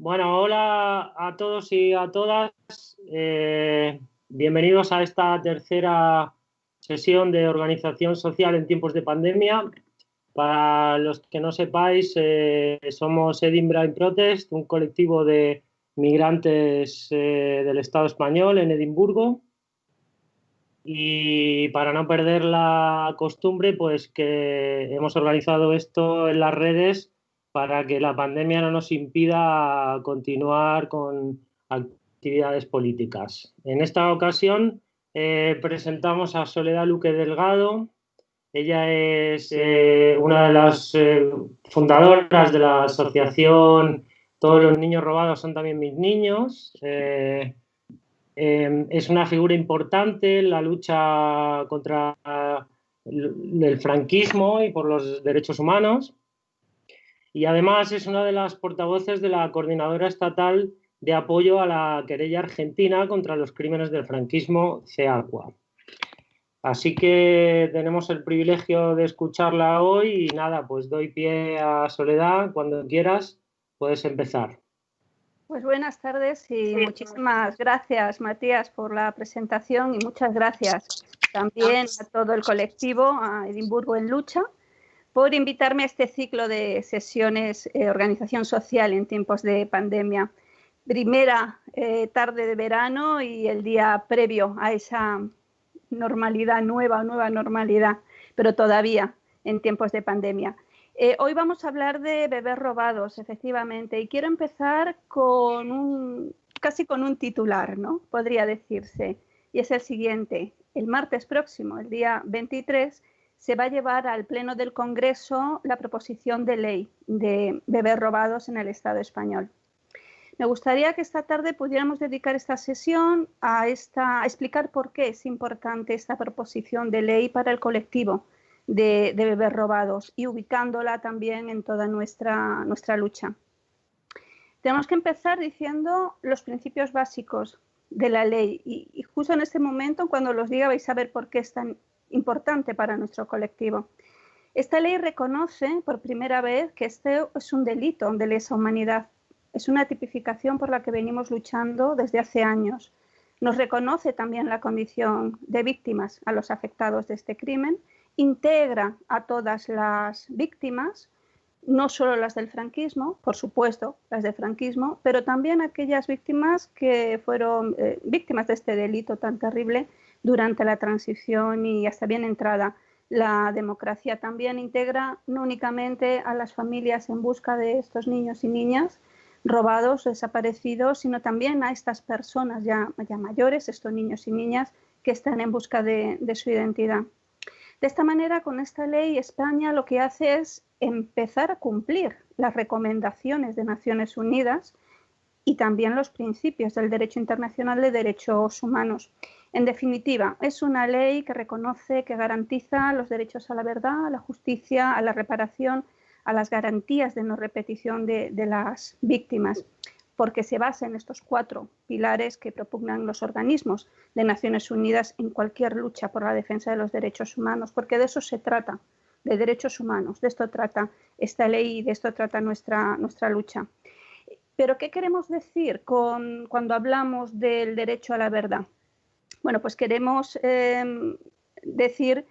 Bueno, hola a todos y a todas. Bienvenidos a esta tercera sesión de organización social en tiempos de pandemia. Para los que no sepáis, somos Edinburgh in Protest, un colectivo de migrantes del Estado español en Edimburgo. Y para no perder la costumbre, pues que hemos organizado esto en las redes para que la pandemia no nos impida continuar con actividades políticas. En esta ocasión presentamos a Soledad Luque Delgado. Ella es una de las fundadoras de la asociación Todos los niños robados son también mis niños. Es una figura importante en la lucha contra el franquismo y por los derechos humanos. Y además es una de las portavoces de la Coordinadora Estatal de Apoyo a la Querella Argentina contra los Crímenes del Franquismo, CEACUA. Así que tenemos el privilegio de escucharla hoy y nada, pues doy pie a Soledad. Cuando quieras, puedes empezar. Pues buenas tardes y muchísimas gracias, Matías, por la presentación y muchas gracias también a todo el colectivo, a Edimburgo en Lucha, por invitarme a este ciclo de sesiones Organización Social en tiempos de pandemia. Primera tarde de verano y el día previo a esa normalidad nueva normalidad, pero todavía en tiempos de pandemia. Hoy vamos a hablar de bebés robados, efectivamente, y quiero empezar casi con un titular, ¿no? Podría decirse, y es el siguiente. El martes próximo, el día 23, se va a llevar al Pleno del Congreso la proposición de ley de bebés robados en el Estado español. Me gustaría que esta tarde pudiéramos dedicar esta sesión a explicar por qué es importante esta proposición de ley para el colectivo de bebés robados y ubicándola también en toda nuestra lucha. Tenemos que empezar diciendo los principios básicos de la ley y justo en este momento, cuando los diga, vais a ver por qué es tan importante para nuestro colectivo. Esta ley reconoce por primera vez que este es un delito de lesa humanidad. Es una tipificación por la que venimos luchando desde hace años. Nos reconoce también la condición de víctimas a los afectados de este crimen, integra a todas las víctimas, no solo las del franquismo, por supuesto, las del franquismo, pero también aquellas víctimas que fueron víctimas de este delito tan terrible durante la transición y hasta bien entrada la democracia. También integra no únicamente a las familias en busca de estos niños y niñas robados, desaparecidos, sino también a estas personas ya mayores, estos niños y niñas que están en busca de su identidad. De esta manera, con esta ley, España lo que hace es empezar a cumplir las recomendaciones de Naciones Unidas y también los principios del derecho internacional de derechos humanos. En definitiva, es una ley que reconoce, que garantiza los derechos a la verdad, a la justicia, a la reparación, a las garantías de no repetición de las víctimas, porque se basa en estos 4 pilares que propugnan los organismos de Naciones Unidas en cualquier lucha por la defensa de los derechos humanos, porque de eso se trata, de derechos humanos, de esto trata esta ley y de esto trata nuestra lucha. Pero ¿qué queremos decir cuando hablamos del derecho a la verdad? Bueno, pues queremos decir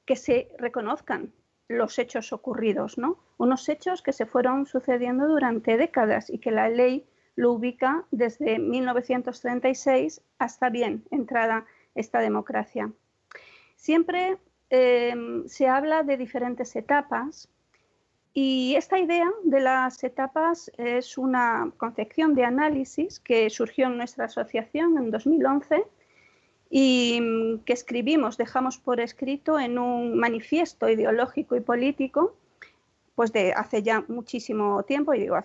que se reconozcan los hechos ocurridos, ¿no? Unos hechos que se fueron sucediendo durante décadas y que la ley lo ubica desde 1936 hasta bien entrada esta democracia. Siempre se habla de diferentes etapas y esta idea de las etapas es una concepción de análisis que surgió en nuestra asociación en 2011 y que dejamos por escrito en un manifiesto ideológico y político pues de hace ya muchísimo tiempo, y digo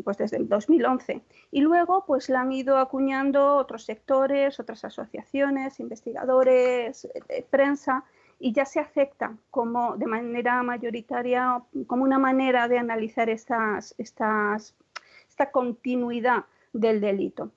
pues desde el 2011. Y luego pues la han ido acuñando otros sectores, otras asociaciones, investigadores, prensa, y ya se acepta como de manera mayoritaria, como una manera de analizar esta continuidad del delito.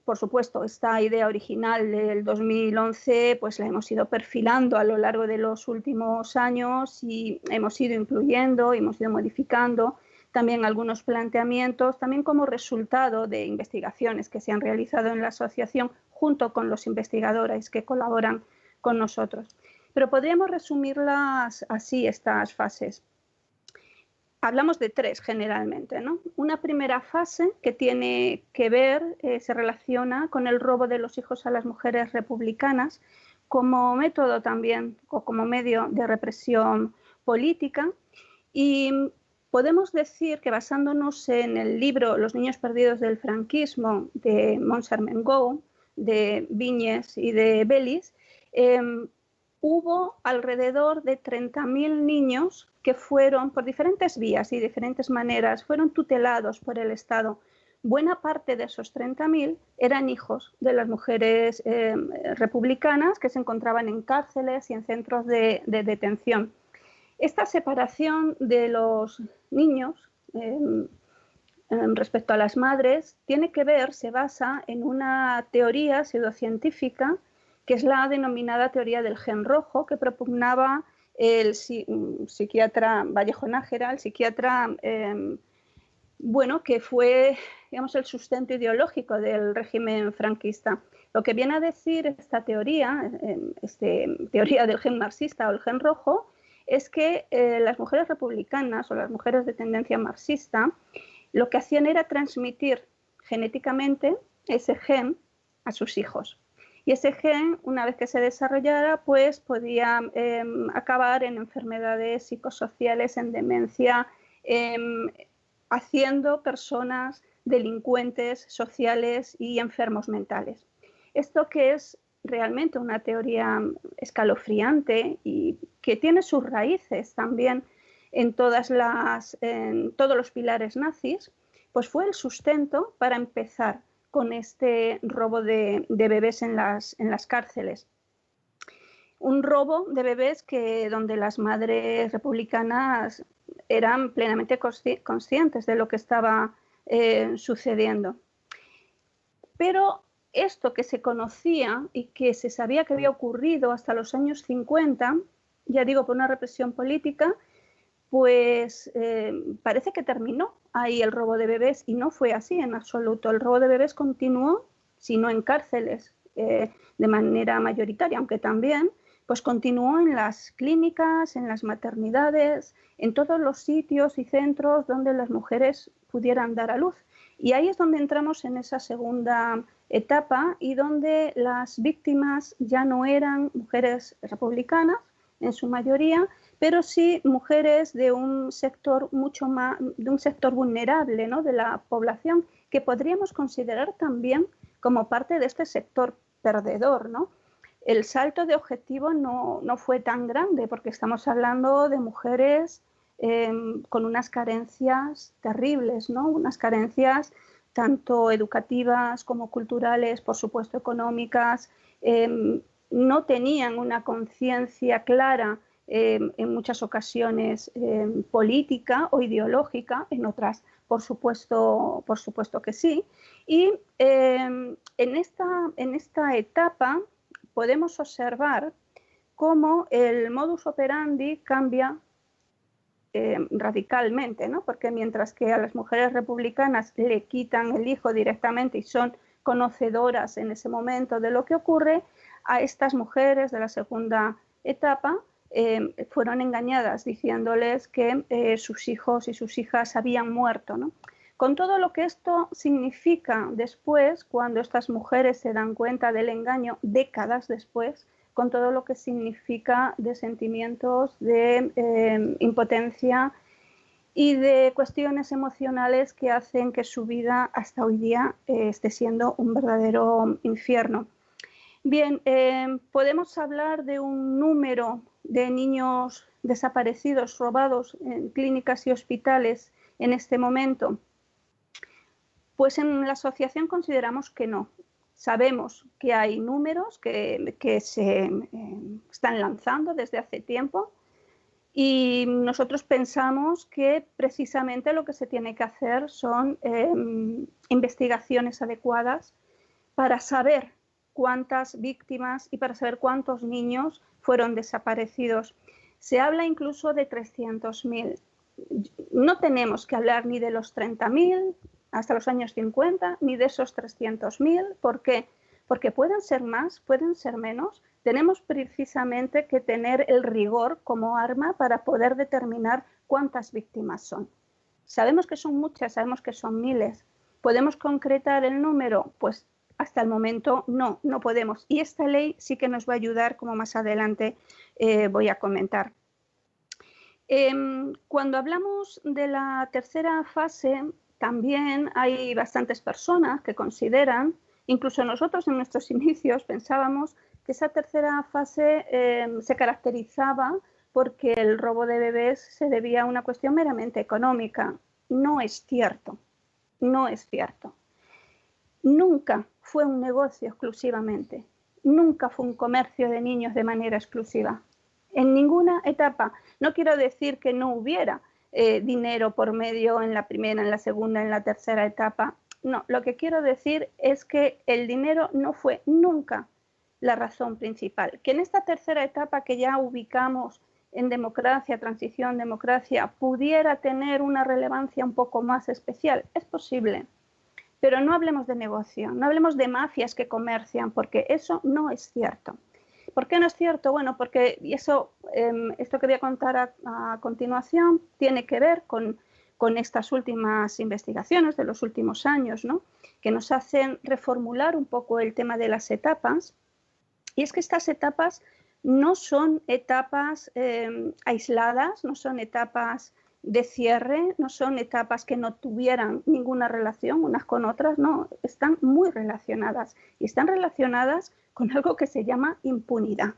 Por supuesto, esta idea original del 2011 pues la hemos ido perfilando a lo largo de los últimos años y hemos ido incluyendo, hemos ido modificando. también algunos planteamientos, también como resultado de investigaciones que se han realizado en la asociación junto con los investigadores que colaboran con nosotros. Pero podríamos resumirlas así, estas fases. Hablamos de tres generalmente, ¿no? Una primera fase que tiene que ver, se relaciona con el robo de los hijos a las mujeres republicanas como método también o como medio de represión política, y podemos decir que basándonos en el libro Los niños perdidos del franquismo de Montserrat-Mengo, de Viñes y de Belis, hubo alrededor de 30.000 niños que fueron, por diferentes vías y diferentes maneras, fueron tutelados por el Estado. Buena parte de esos 30.000 eran hijos de las mujeres republicanas que se encontraban en cárceles y en centros de detención. Esta separación de los niños respecto a las madres tiene que ver, se basa en una teoría pseudocientífica que es la denominada teoría del gen rojo, que propugnaba el psiquiatra Vallejo Nájera, el psiquiatra bueno, que fue, digamos, el sustento ideológico del régimen franquista. Lo que viene a decir esta teoría, teoría del gen marxista o el gen rojo, es que las mujeres republicanas o las mujeres de tendencia marxista lo que hacían era transmitir genéticamente ese gen a sus hijos. Y ese gen, una vez que se desarrollara, pues podía acabar en enfermedades psicosociales, en demencia, haciendo personas delincuentes sociales y enfermos mentales. Esto que es realmente una teoría escalofriante y que tiene sus raíces también en todos los pilares nazis, pues fue el sustento para empezar con este robo de bebés en las cárceles. Un robo de bebés donde las madres republicanas eran plenamente conscientes de lo que estaba sucediendo. Pero esto que se conocía y que se sabía que había ocurrido hasta los años 50, ya digo, por una represión política, pues parece que terminó ahí el robo de bebés, y no fue así en absoluto. El robo de bebés continuó, si no en cárceles de manera mayoritaria, aunque también, pues continuó en las clínicas, en las maternidades, en todos los sitios y centros donde las mujeres pudieran dar a luz. Y ahí es donde entramos en esa segunda etapa y donde las víctimas ya no eran mujeres republicanas en su mayoría, pero sí mujeres de un sector mucho más, de un sector vulnerable, ¿no?, de la población, que podríamos considerar también como parte de este sector perdedor, ¿no? El salto de objetivo no fue tan grande, porque estamos hablando de mujeres con unas carencias terribles, ¿no? Unas carencias tanto educativas como culturales, por supuesto económicas. No tenían una conciencia clara en muchas ocasiones política o ideológica, en otras por supuesto que sí. Y en esta etapa podemos observar cómo el modus operandi cambia radicalmente, ¿no? Porque mientras que a las mujeres republicanas le quitan el hijo directamente y son conocedoras en ese momento de lo que ocurre, a estas mujeres de la segunda etapa fueron engañadas diciéndoles que sus hijos y sus hijas habían muerto, ¿no? Con todo lo que esto significa después, cuando estas mujeres se dan cuenta del engaño décadas después, con todo lo que significa de sentimientos de impotencia y de cuestiones emocionales que hacen que su vida hasta hoy día esté siendo un verdadero infierno. Bien, podemos hablar de un número de niños desaparecidos, robados en clínicas y hospitales en este momento. Pues en la asociación consideramos que no. Sabemos que hay números que se están lanzando desde hace tiempo, y nosotros pensamos que precisamente lo que se tiene que hacer son investigaciones adecuadas para saber cuántas víctimas y para saber cuántos niños fueron desaparecidos. Se habla incluso de 300.000. no tenemos que hablar ni de los 30.000 hasta los años 50, ni de esos 300.000. ¿Por qué? Porque pueden ser más, pueden ser menos. Tenemos precisamente que tener el rigor como arma para poder determinar cuántas víctimas son. Sabemos que son muchas, sabemos que son miles. ¿Podemos concretar el número? Pues hasta el momento no podemos. Y esta ley sí que nos va a ayudar, como más adelante voy a comentar. Cuando hablamos de la tercera fase, también hay bastantes personas que consideran, incluso nosotros en nuestros inicios pensábamos que esa tercera fase se caracterizaba porque el robo de bebés se debía a una cuestión meramente económica. No es cierto, no es cierto. Nunca fue un negocio exclusivamente, nunca fue un comercio de niños de manera exclusiva. En ninguna etapa. No quiero decir que no hubiera dinero por medio en la primera, en la segunda, en la tercera etapa. No, lo que quiero decir es que el dinero no fue nunca la razón principal. Que en esta tercera etapa que ya ubicamos en democracia, transición, democracia, pudiera tener una relevancia un poco más especial. Es posible. Pero no hablemos de negocio, no hablemos de mafias que comercian, porque eso no es cierto. ¿Por qué no es cierto? Bueno, porque esto que voy a contar a continuación tiene que ver con estas últimas investigaciones de los últimos años, ¿no? Que nos hacen reformular un poco el tema de las etapas. Y es que estas etapas no son etapas aisladas, no son etapas de cierre, no son etapas que no tuvieran ninguna relación unas con otras, no, están muy relacionadas y están relacionadas con algo que se llama impunidad.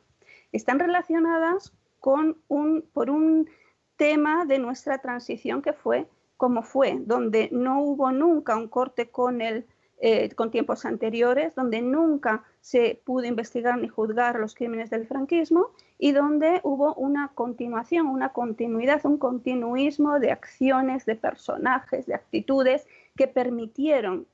Están relacionadas por un tema de nuestra transición que fue como fue, donde no hubo nunca un corte con tiempos anteriores, donde nunca se pudo investigar ni juzgar los crímenes del franquismo y donde hubo una continuación, una continuidad, un continuismo de acciones, de personajes, de actitudes que permitieron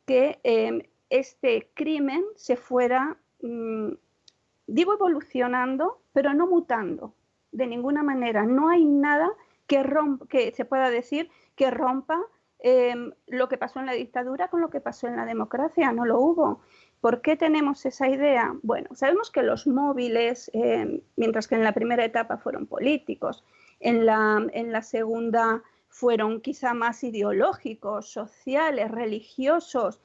que este crimen se fuera, digo evolucionando, pero no mutando de ninguna manera. No hay nada que se pueda decir que rompa lo que pasó en la dictadura con lo que pasó en la democracia, no lo hubo. ¿Por qué tenemos esa idea? Bueno, sabemos que los móviles, mientras que en la primera etapa fueron políticos, en la segunda fueron quizá más ideológicos, sociales, religiosos,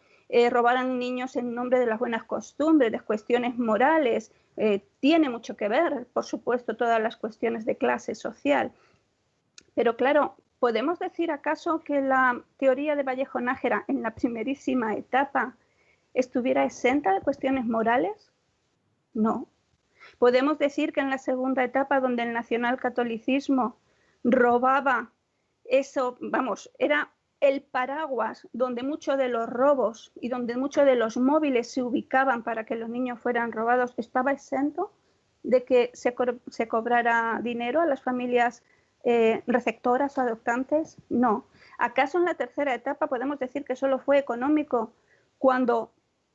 robaran niños en nombre de las buenas costumbres, de cuestiones morales, tiene mucho que ver, por supuesto, todas las cuestiones de clase social. Pero claro, ¿podemos decir acaso que la teoría de Vallejo Nájera en la primerísima etapa estuviera exenta de cuestiones morales? No. ¿Podemos decir que en la segunda etapa, donde el nacionalcatolicismo robaba eso, vamos, era el paraguas donde muchos de los robos y donde muchos de los móviles se ubicaban para que los niños fueran robados, estaba exento de que se cobrara dinero a las familias receptoras o adoptantes? No. ¿Acaso en la tercera etapa podemos decir que solo fue económico cuando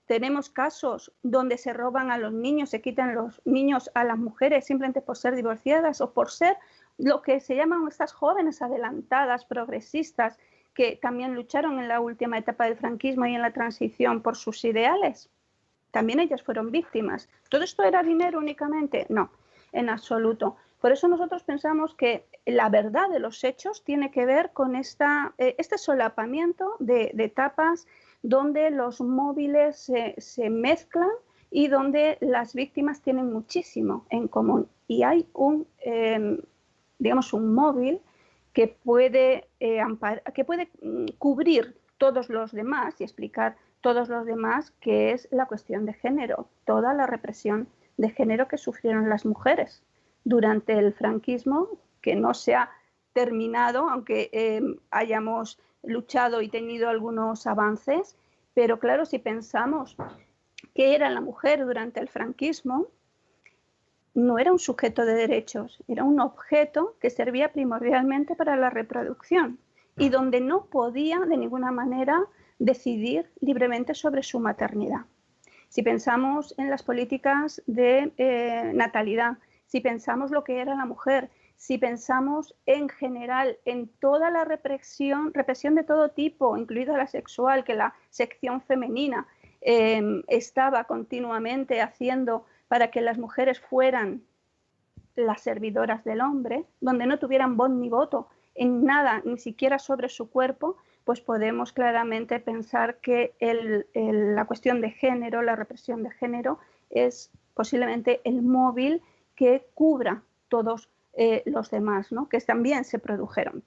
tenemos casos donde se roban a los niños, se quitan los niños a las mujeres simplemente por ser divorciadas o por ser lo que se llaman estas jóvenes adelantadas, progresistas, que también lucharon en la última etapa del franquismo y en la transición por sus ideales? También ellas fueron víctimas. ¿Todo esto era dinero únicamente? No, en absoluto. Por eso nosotros pensamos que la verdad de los hechos tiene que ver con este solapamiento de etapas donde los móviles se mezclan y donde las víctimas tienen muchísimo en común. Y hay digamos, un móvil que puede cubrir todos los demás y explicar todos los demás, que es la cuestión de género, toda la represión de género que sufrieron las mujeres durante el franquismo, que no se ha terminado, aunque hayamos luchado y tenido algunos avances. Pero claro, si pensamos que era la mujer durante el franquismo, no era un sujeto de derechos, era un objeto que servía primordialmente para la reproducción y donde no podía de ninguna manera decidir libremente sobre su maternidad. Si pensamos en las políticas de natalidad, si pensamos lo que era la mujer, si pensamos en general en toda la represión de todo tipo, incluida la sexual, que la sección femenina estaba continuamente haciendo para que las mujeres fueran las servidoras del hombre, donde no tuvieran voz ni voto en nada, ni siquiera sobre su cuerpo, pues podemos claramente pensar que la cuestión de género, la represión de género, es posiblemente el móvil que cubra todos los demás, ¿no?, que también se produjeron.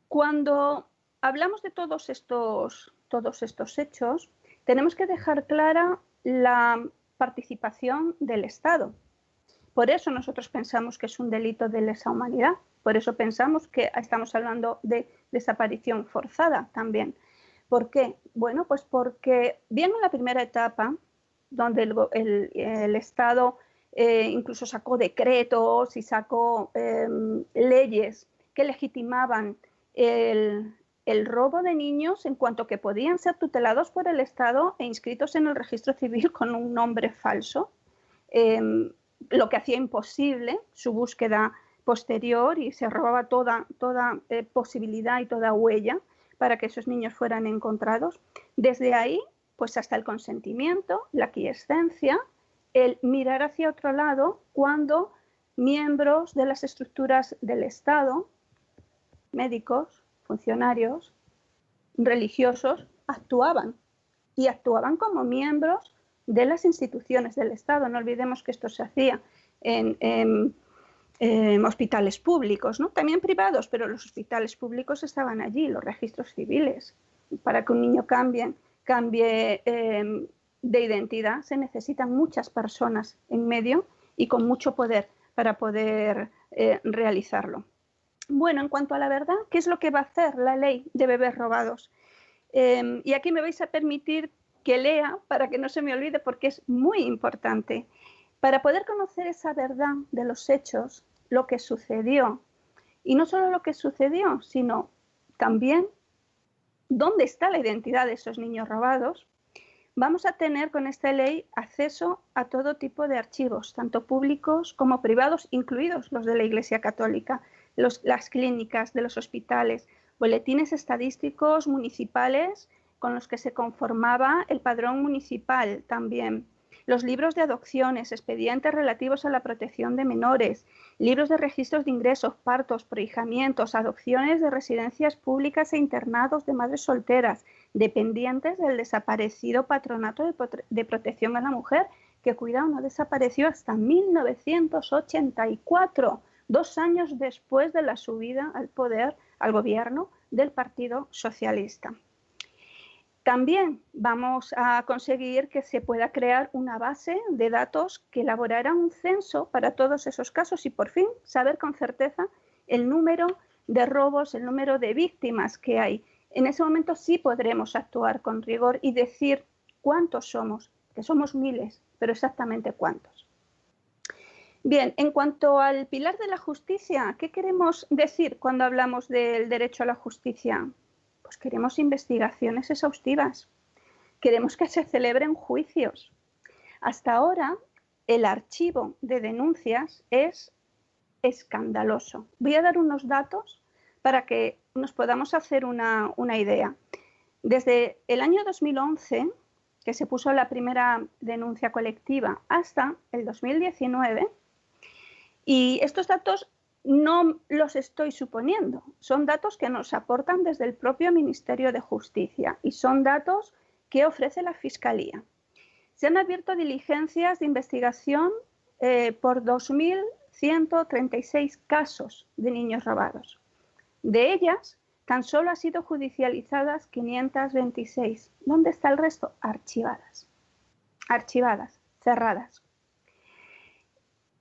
Cuando hablamos de todos estos hechos, tenemos que dejar clara la participación del Estado. Por eso nosotros pensamos que es un delito de lesa humanidad, por eso pensamos que estamos hablando de desaparición forzada también. ¿Por qué? Bueno, pues porque bien en la primera etapa, donde el Estado incluso sacó decretos y sacó leyes que legitimaban el robo de niños en cuanto que podían ser tutelados por el Estado e inscritos en el registro civil con un nombre falso, lo que hacía imposible su búsqueda posterior y se robaba toda posibilidad y toda huella para que esos niños fueran encontrados. Desde ahí, pues hasta el consentimiento, la aquiescencia, el mirar hacia otro lado cuando miembros de las estructuras del Estado, médicos, funcionarios, religiosos, actuaban como miembros de las instituciones del Estado. No olvidemos que esto se hacía en hospitales públicos, ¿no?, también privados, pero los hospitales públicos estaban allí, los registros civiles. Para que un niño cambie de identidad se necesitan muchas personas en medio y con mucho poder para poder realizarlo. Bueno, en cuanto a la verdad, ¿qué es lo que va a hacer la ley de bebés robados? Y aquí me vais a permitir que lea para que no se me olvide porque es muy importante. Para poder conocer esa verdad de los hechos, lo que sucedió, y no solo lo que sucedió, sino también dónde está la identidad de esos niños robados, vamos a tener con esta ley acceso a todo tipo de archivos, tanto públicos como privados, incluidos los de la Iglesia Católica, las clínicas de los hospitales, boletines estadísticos municipales con los que se conformaba el padrón municipal también, los libros de adopciones, expedientes relativos a la protección de menores, libros de registros de ingresos, partos, prohijamientos, adopciones de residencias públicas e internados de madres solteras, dependientes del desaparecido Patronato de Protección a la Mujer, que, cuidado, no desapareció hasta 1984, 2 años después de la subida al poder, al gobierno del Partido Socialista. También vamos a conseguir que se pueda crear una base de datos que elaborará un censo para todos esos casos y por fin saber con certeza el número de robos, el número de víctimas que hay. En ese momento sí podremos actuar con rigor y decir cuántos somos, que somos miles, pero exactamente cuántos. Bien, en cuanto al pilar de la justicia, ¿qué queremos decir cuando hablamos del derecho a la justicia? Pues queremos investigaciones exhaustivas, queremos que se celebren juicios. Hasta ahora, el archivo de denuncias es escandaloso. Voy a dar unos datos para que nos podamos hacer una idea. Desde el año 2011, que se puso la primera denuncia colectiva, hasta el 2019, y estos datos no los estoy suponiendo, son datos que nos aportan desde el propio Ministerio de Justicia y son datos que ofrece la Fiscalía. Se han abierto diligencias de investigación por 2.136 casos de niños robados. De ellas, tan solo han sido judicializadas 526. ¿Dónde está el resto? Archivadas. Archivadas, cerradas.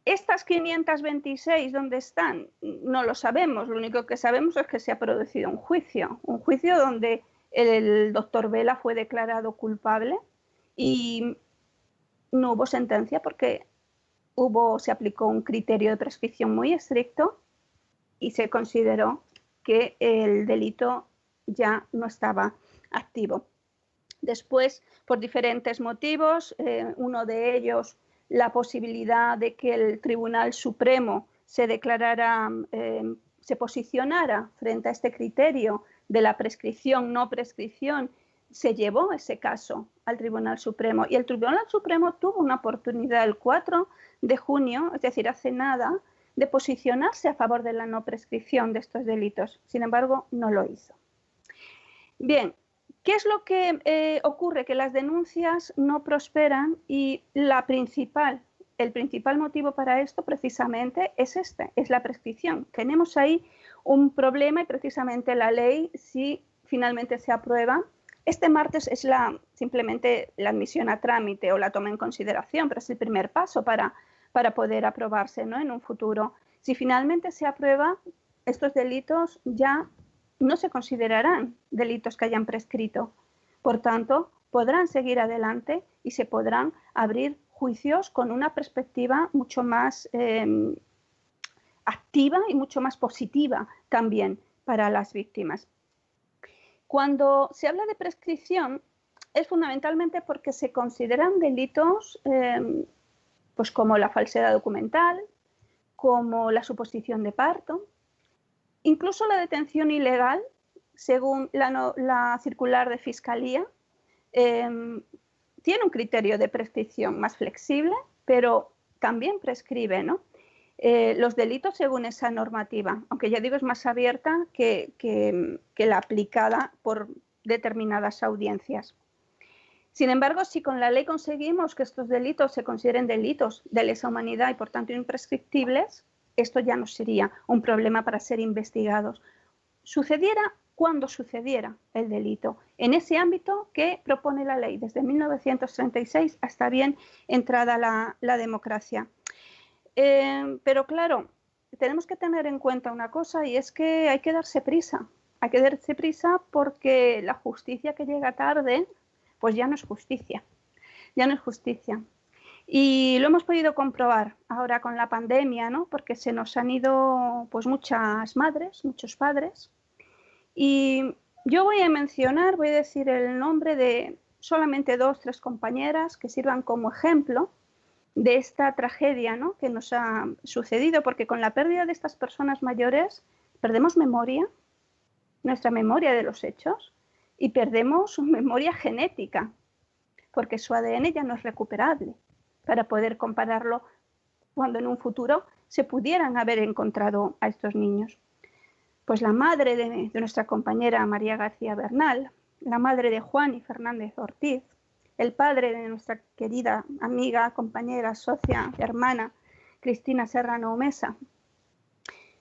Estas 526, ¿dónde están? No lo sabemos, lo único que sabemos es que se ha producido un juicio donde el doctor Vela fue declarado culpable y no hubo sentencia porque se aplicó un criterio de prescripción muy estricto y se consideró que el delito ya no estaba activo. Después, por diferentes motivos, uno de ellos la posibilidad de que el Tribunal Supremo se declarara, se posicionara frente a este criterio de la prescripción, no prescripción, se llevó ese caso al Tribunal Supremo y el Tribunal Supremo tuvo una oportunidad el 4 de junio, es decir, hace nada, de posicionarse a favor de la no prescripción de estos delitos. Sin embargo, no lo hizo. Bien, ¿qué es lo que ocurre? Que las denuncias no prosperan y el principal motivo para esto precisamente es es la prescripción. Tenemos ahí un problema y precisamente la ley, si finalmente se aprueba, este martes es simplemente la admisión a trámite o la toma en consideración, pero es el primer paso para poder aprobarse, ¿no?, en un futuro. Si finalmente se aprueba, estos delitos ya no se considerarán delitos que hayan prescrito. Por tanto, podrán seguir adelante y se podrán abrir juicios con una perspectiva mucho más activa y mucho más positiva también para las víctimas. Cuando se habla de prescripción es fundamentalmente porque se consideran delitos pues como la falsedad documental, como la suposición de parto, incluso la detención ilegal, según la circular de Fiscalía, tiene un criterio de prescripción más flexible, pero también prescribe, ¿no?, los delitos según esa normativa, aunque ya digo es más abierta que la aplicada por determinadas audiencias. Sin embargo, si con la ley conseguimos que estos delitos se consideren delitos de lesa humanidad y por tanto imprescriptibles, esto ya no sería un problema para ser investigados. Sucediera cuando sucediera el delito, en ese ámbito que propone la ley, desde 1936 hasta bien entrada la democracia. Pero claro, tenemos que tener en cuenta una cosa y es que hay que darse prisa. Hay que darse prisa porque la justicia que llega tarde, pues ya no es justicia. Ya no es justicia. Y lo hemos podido comprobar ahora con la pandemia, ¿no?, porque se nos han ido pues muchas madres, muchos padres. Y yo voy a decir el nombre de solamente 2 o 3 compañeras que sirvan como ejemplo de esta tragedia, ¿no?, que nos ha sucedido, porque con la pérdida de estas personas mayores perdemos memoria, nuestra memoria de los hechos, y perdemos su memoria genética, porque su ADN ya no es recuperable para poder compararlo cuando en un futuro se pudieran haber encontrado a estos niños. Pues la madre de nuestra compañera María García Bernal, la madre de Juan y Fernández Ortiz, el padre de nuestra querida amiga, compañera, socia, hermana, Cristina Serrano Mesa,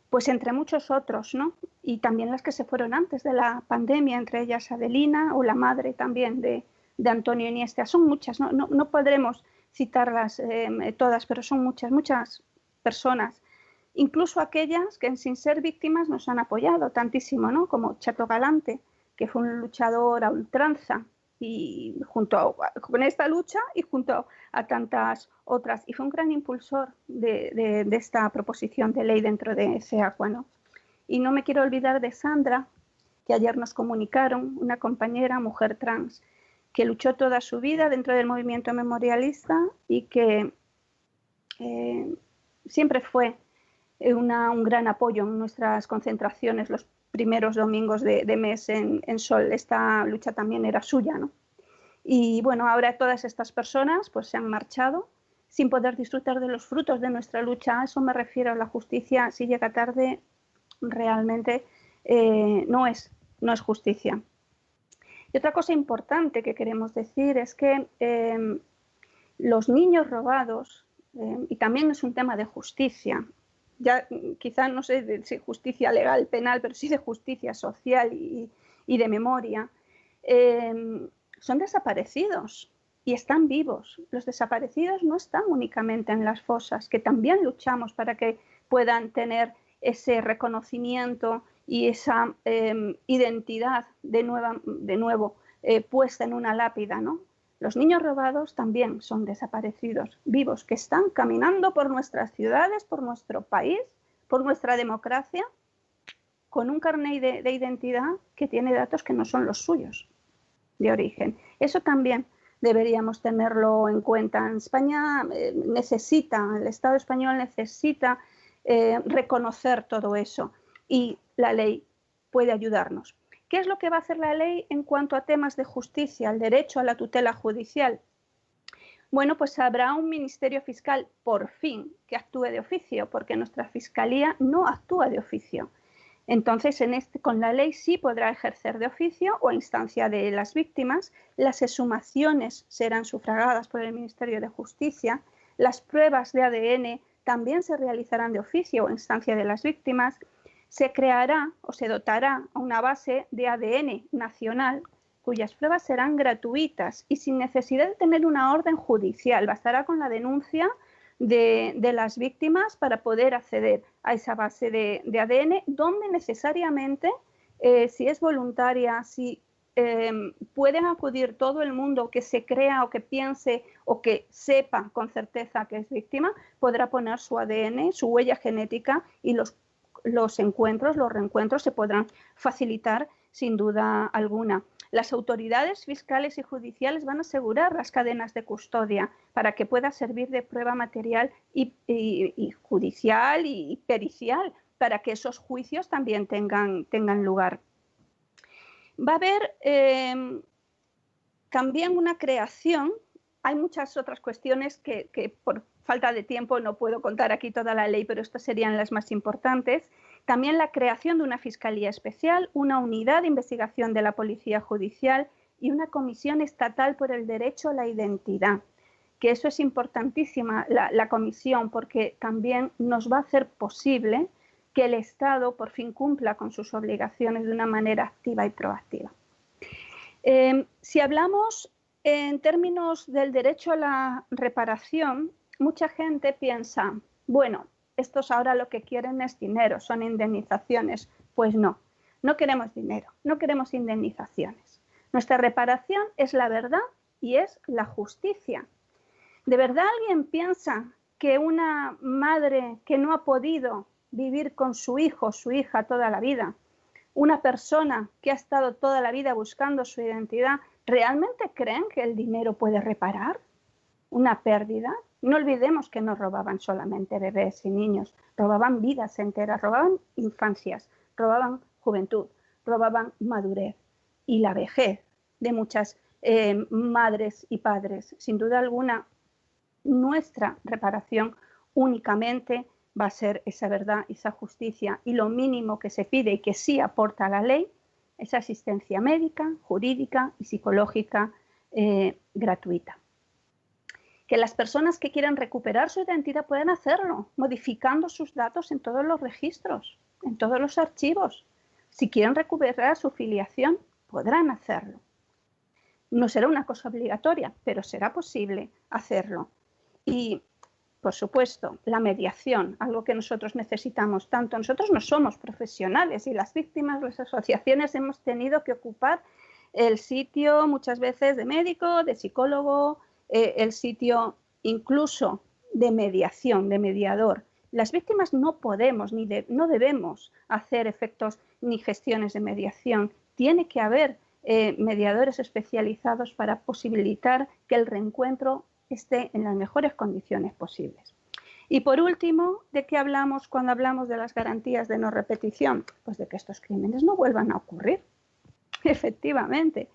pues entre muchos otros, ¿no? Y también las que se fueron antes de la pandemia, entre ellas Adelina o la madre también de Antonio Iniesta. Son muchas, no podremos citarlas todas, pero son muchas personas, incluso aquellas que sin ser víctimas nos han apoyado tantísimo, ¿no?, como Chato Galante, que fue un luchador a ultranza, y con esta lucha y junto a tantas otras, y fue un gran impulsor de esta proposición de ley dentro de CEACUA, ¿no? Y no me quiero olvidar de Sandra, que ayer nos comunicaron, una compañera, mujer trans, que luchó toda su vida dentro del movimiento memorialista y que siempre fue un gran apoyo en nuestras concentraciones los primeros domingos de mes en Sol. Esta lucha también era suya, ¿no? Y bueno, ahora todas estas personas pues se han marchado sin poder disfrutar de los frutos de nuestra lucha. A eso me refiero. La justicia, si llega tarde, realmente no es justicia. Y otra cosa importante que queremos decir es que los niños robados, y también es un tema de justicia, ya quizá no sé de justicia legal, penal, pero sí de justicia social y de memoria, son desaparecidos y están vivos. Los desaparecidos no están únicamente en las fosas, que también luchamos para que puedan tener ese reconocimiento y esa identidad de nuevo puesta en una lápida, ¿no? Los niños robados también son desaparecidos, vivos, que están caminando por nuestras ciudades, por nuestro país, por nuestra democracia, con un carnet de identidad que tiene datos que no son los suyos de origen. Eso también deberíamos tenerlo en cuenta. En España el Estado español necesita reconocer todo eso y la ley puede ayudarnos. ¿Qué es lo que va a hacer la ley en cuanto a temas de justicia, el derecho a la tutela judicial? Bueno, pues habrá un ministerio fiscal, por fin, que actúe de oficio, porque nuestra fiscalía no actúa de oficio. Entonces, con la ley sí podrá ejercer de oficio o a instancia de las víctimas. Las exhumaciones serán sufragadas por el Ministerio de Justicia. Las pruebas de ADN también se realizarán de oficio o a instancia de las víctimas. Se creará o se dotará a una base de ADN nacional cuyas pruebas serán gratuitas y sin necesidad de tener una orden judicial. Bastará con la denuncia de las víctimas para poder acceder a esa base de ADN, donde necesariamente, si es voluntaria, si pueden acudir todo el mundo que se crea o que piense o que sepa con certeza que es víctima, podrá poner su ADN, su huella genética, y los reencuentros se podrán facilitar sin duda alguna. Las autoridades fiscales y judiciales van a asegurar las cadenas de custodia para que pueda servir de prueba material y judicial y pericial para que esos juicios también tengan lugar. Va a haber también una creación. Hay muchas otras cuestiones que por falta de tiempo no puedo contar aquí toda la ley, pero estas serían las más importantes. También la creación de una fiscalía especial, una unidad de investigación de la Policía Judicial y una comisión estatal por el derecho a la identidad, que eso es importantísima, la comisión, porque también nos va a hacer posible que el Estado por fin cumpla con sus obligaciones de una manera activa y proactiva. Si hablamos en términos del derecho a la reparación, mucha gente piensa, bueno, estos ahora lo que quieren es dinero, son indemnizaciones. Pues no queremos dinero, no queremos indemnizaciones. Nuestra reparación es la verdad y es la justicia. ¿De verdad alguien piensa que una madre que no ha podido vivir con su hijo o su hija toda la vida, una persona que ha estado toda la vida buscando su identidad, realmente creen que el dinero puede reparar una pérdida? No olvidemos que no robaban solamente bebés y niños, robaban vidas enteras, robaban infancias, robaban juventud, robaban madurez y la vejez de muchas madres y padres. Sin duda alguna, nuestra reparación únicamente va a ser esa verdad, esa justicia, y lo mínimo que se pide y que sí aporta la ley es asistencia médica, jurídica y psicológica gratuita. Que las personas que quieran recuperar su identidad puedan hacerlo, modificando sus datos en todos los registros, en todos los archivos. Si quieren recuperar su filiación, podrán hacerlo. No será una cosa obligatoria, pero será posible hacerlo. Y, por supuesto, la mediación, algo que nosotros necesitamos tanto. Nosotros no somos profesionales y las víctimas, las asociaciones, hemos tenido que ocupar el sitio muchas veces de médico, de psicólogo, el sitio incluso de mediación, de mediador. Las víctimas no podemos no debemos hacer efectos ni gestiones de mediación. Tiene que haber mediadores especializados para posibilitar que el reencuentro esté en las mejores condiciones posibles. Y por último, ¿de qué hablamos cuando hablamos de las garantías de no repetición? Pues de que estos crímenes no vuelvan a ocurrir. Efectivamente.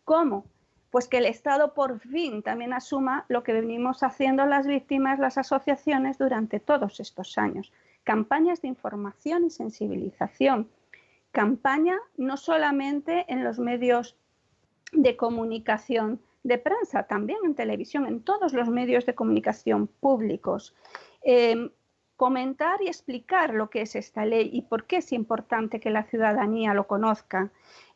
¿Cómo? Pues que el Estado por fin también asuma lo que venimos haciendo las víctimas, las asociaciones durante todos estos años. Campañas de información y sensibilización. Campaña no solamente en los medios de comunicación de prensa, también en televisión, en todos los medios de comunicación públicos. Comentar y explicar lo que es esta ley y por qué es importante que la ciudadanía lo conozca.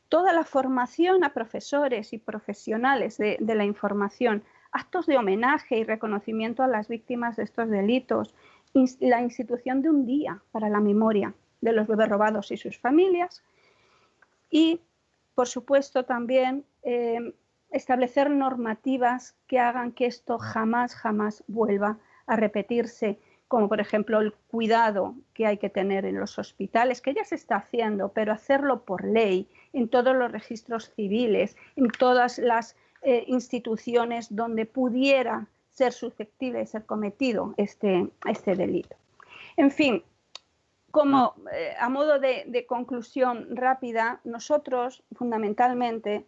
Toda la formación a profesores y profesionales de la información, actos de homenaje y reconocimiento a las víctimas de estos delitos, la institución de un día para la memoria de los bebés robados y sus familias y, por supuesto, también establecer normativas que hagan que esto jamás vuelva a repetirse, como por ejemplo el cuidado que hay que tener en los hospitales, que ya se está haciendo, pero hacerlo por ley, en todos los registros civiles, en todas las instituciones donde pudiera ser susceptible de ser cometido este delito. En fin, como a modo de conclusión rápida, nosotros fundamentalmente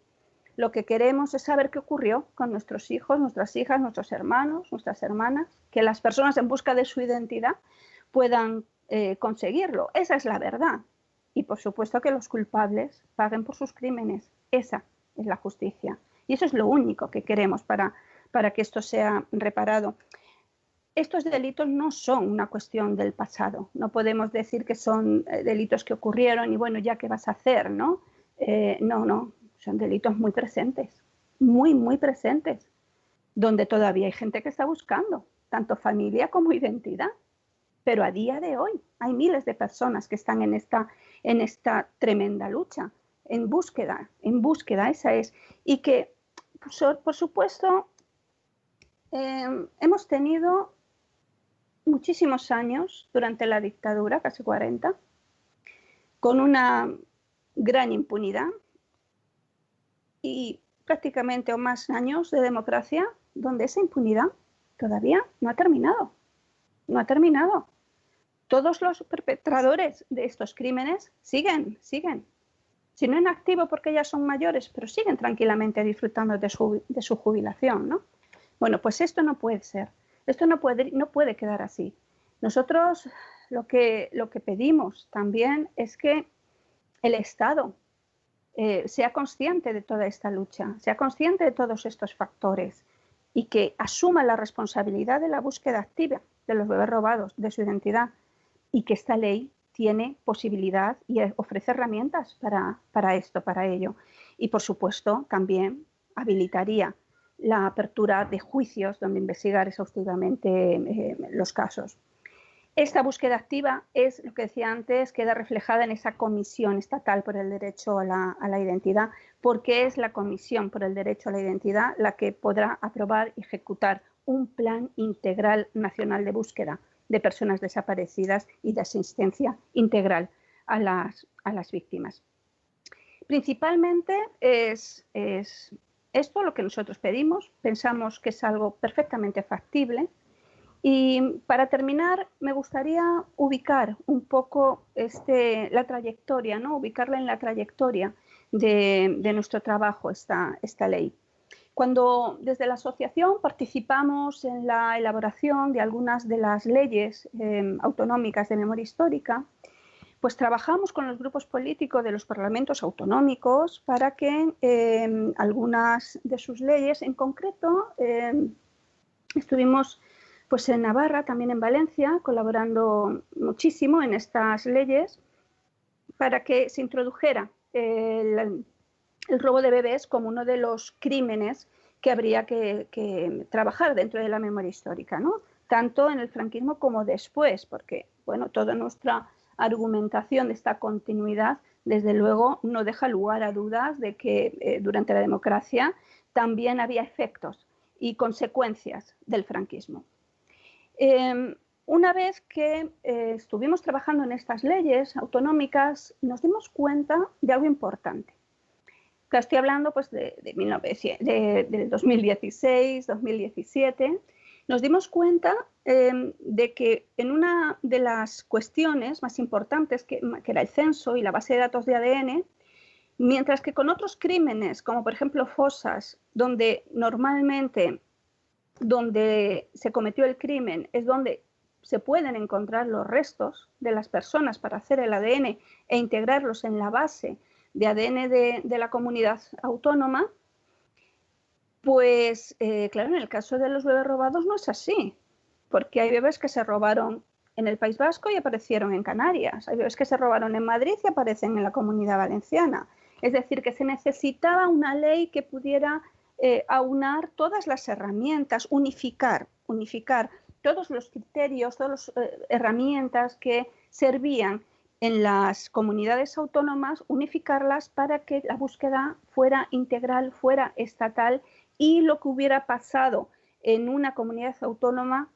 lo que queremos es saber qué ocurrió con nuestros hijos, nuestras hijas, nuestros hermanos, nuestras hermanas, que las personas en busca de su identidad puedan conseguirlo. Esa es la verdad. Y por supuesto que los culpables paguen por sus crímenes. Esa es la justicia. Y eso es lo único que queremos para que esto sea reparado. Estos delitos no son una cuestión del pasado. No podemos decir que son delitos que ocurrieron y bueno, ya qué vas a hacer, ¿no? No. Son delitos muy presentes, muy presentes, donde todavía hay gente que está buscando, tanto familia como identidad. Pero a día de hoy hay miles de personas que están en esta tremenda lucha, en búsqueda, esa es. Y que, por supuesto, hemos tenido muchísimos años durante la dictadura, casi 40, con una gran impunidad, y prácticamente o más años de democracia donde esa impunidad todavía no ha terminado. No ha terminado. Todos los perpetradores de estos crímenes siguen. Si no en activo porque ya son mayores, pero siguen tranquilamente disfrutando de su jubilación, ¿no? Bueno, pues esto no puede ser. Esto no puede quedar así. Nosotros lo que pedimos también es que el Estado sea consciente de toda esta lucha, sea consciente de todos estos factores y que asuma la responsabilidad de la búsqueda activa de los bebés robados, de su identidad, y que esta ley tiene posibilidad y ofrece herramientas para ello. Y por supuesto también habilitaría la apertura de juicios donde investigar exhaustivamente los casos. Esta búsqueda activa es, lo que decía antes, queda reflejada en esa Comisión Estatal por el Derecho a la Identidad, porque es la Comisión por el Derecho a la Identidad la que podrá aprobar y ejecutar un plan integral nacional de búsqueda de personas desaparecidas y de asistencia integral a las víctimas. Principalmente es esto lo que nosotros pedimos, pensamos que es algo perfectamente factible. Y para terminar, me gustaría ubicar un poco la trayectoria, ¿no? Ubicarla en la trayectoria de nuestro trabajo, esta ley. Cuando desde la asociación participamos en la elaboración de algunas de las leyes autonómicas de memoria histórica, pues trabajamos con los grupos políticos de los parlamentos autonómicos para que algunas de sus leyes, en concreto, estuvimos pues en Navarra, también en Valencia, colaborando muchísimo en estas leyes para que se introdujera el robo de bebés como uno de los crímenes que habría que trabajar dentro de la memoria histórica, ¿no? Tanto en el franquismo como después, porque bueno, toda nuestra argumentación de esta continuidad, desde luego, no deja lugar a dudas de que durante la democracia también había efectos y consecuencias del franquismo. Una vez que estuvimos trabajando en estas leyes autonómicas, nos dimos cuenta de algo importante. Estoy hablando pues, del 2016, 2017. Nos dimos cuenta de que en una de las cuestiones más importantes, que era el censo y la base de datos de ADN, mientras que con otros crímenes, como por ejemplo fosas, donde normalmente donde se cometió el crimen es donde se pueden encontrar los restos de las personas para hacer el ADN e integrarlos en la base de ADN de la comunidad autónoma, pues claro, en el caso de los bebés robados no es así, porque hay bebés que se robaron en el País Vasco y aparecieron en Canarias, hay bebés que se robaron en Madrid y aparecen en la Comunidad Valenciana. Es decir, que se necesitaba una ley que pudiera aunar todas las herramientas, unificar todos los criterios, todas las herramientas que servían en las comunidades autónomas, unificarlas para que la búsqueda fuera integral, fuera estatal, y lo que hubiera pasado en una comunidad autónoma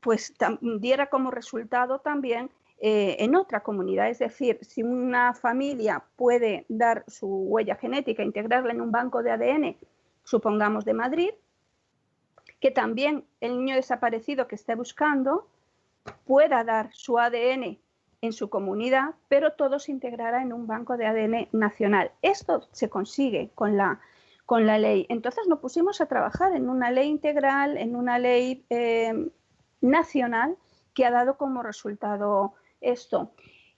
pues diera como resultado también en otra comunidad. Es decir, si una familia puede dar su huella genética, integrarla en un banco de ADN, supongamos de Madrid, que también el niño desaparecido que esté buscando pueda dar su ADN en su comunidad, pero todo se integrará en un banco de ADN nacional. Esto se consigue con la ley. Entonces nos pusimos a trabajar en una ley integral, en una ley nacional que ha dado como resultado esto.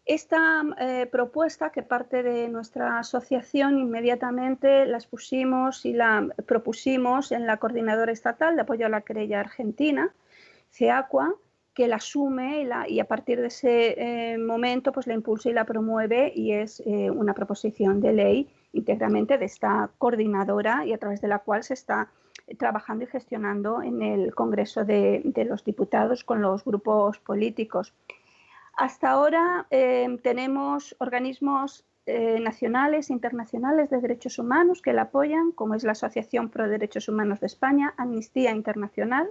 Esta propuesta, que parte de nuestra asociación, inmediatamente la expusimos y la propusimos en la Coordinadora Estatal de Apoyo a la Querella Argentina, CEACUA, que la asume y a partir de ese momento pues la impulsa y la promueve, y es una proposición de ley íntegramente de esta coordinadora y a través de la cual se está trabajando y gestionando en el Congreso de los Diputados con los grupos políticos. Hasta ahora tenemos organismos nacionales e internacionales de derechos humanos que la apoyan, como es la Asociación Pro Derechos Humanos de España, Amnistía Internacional,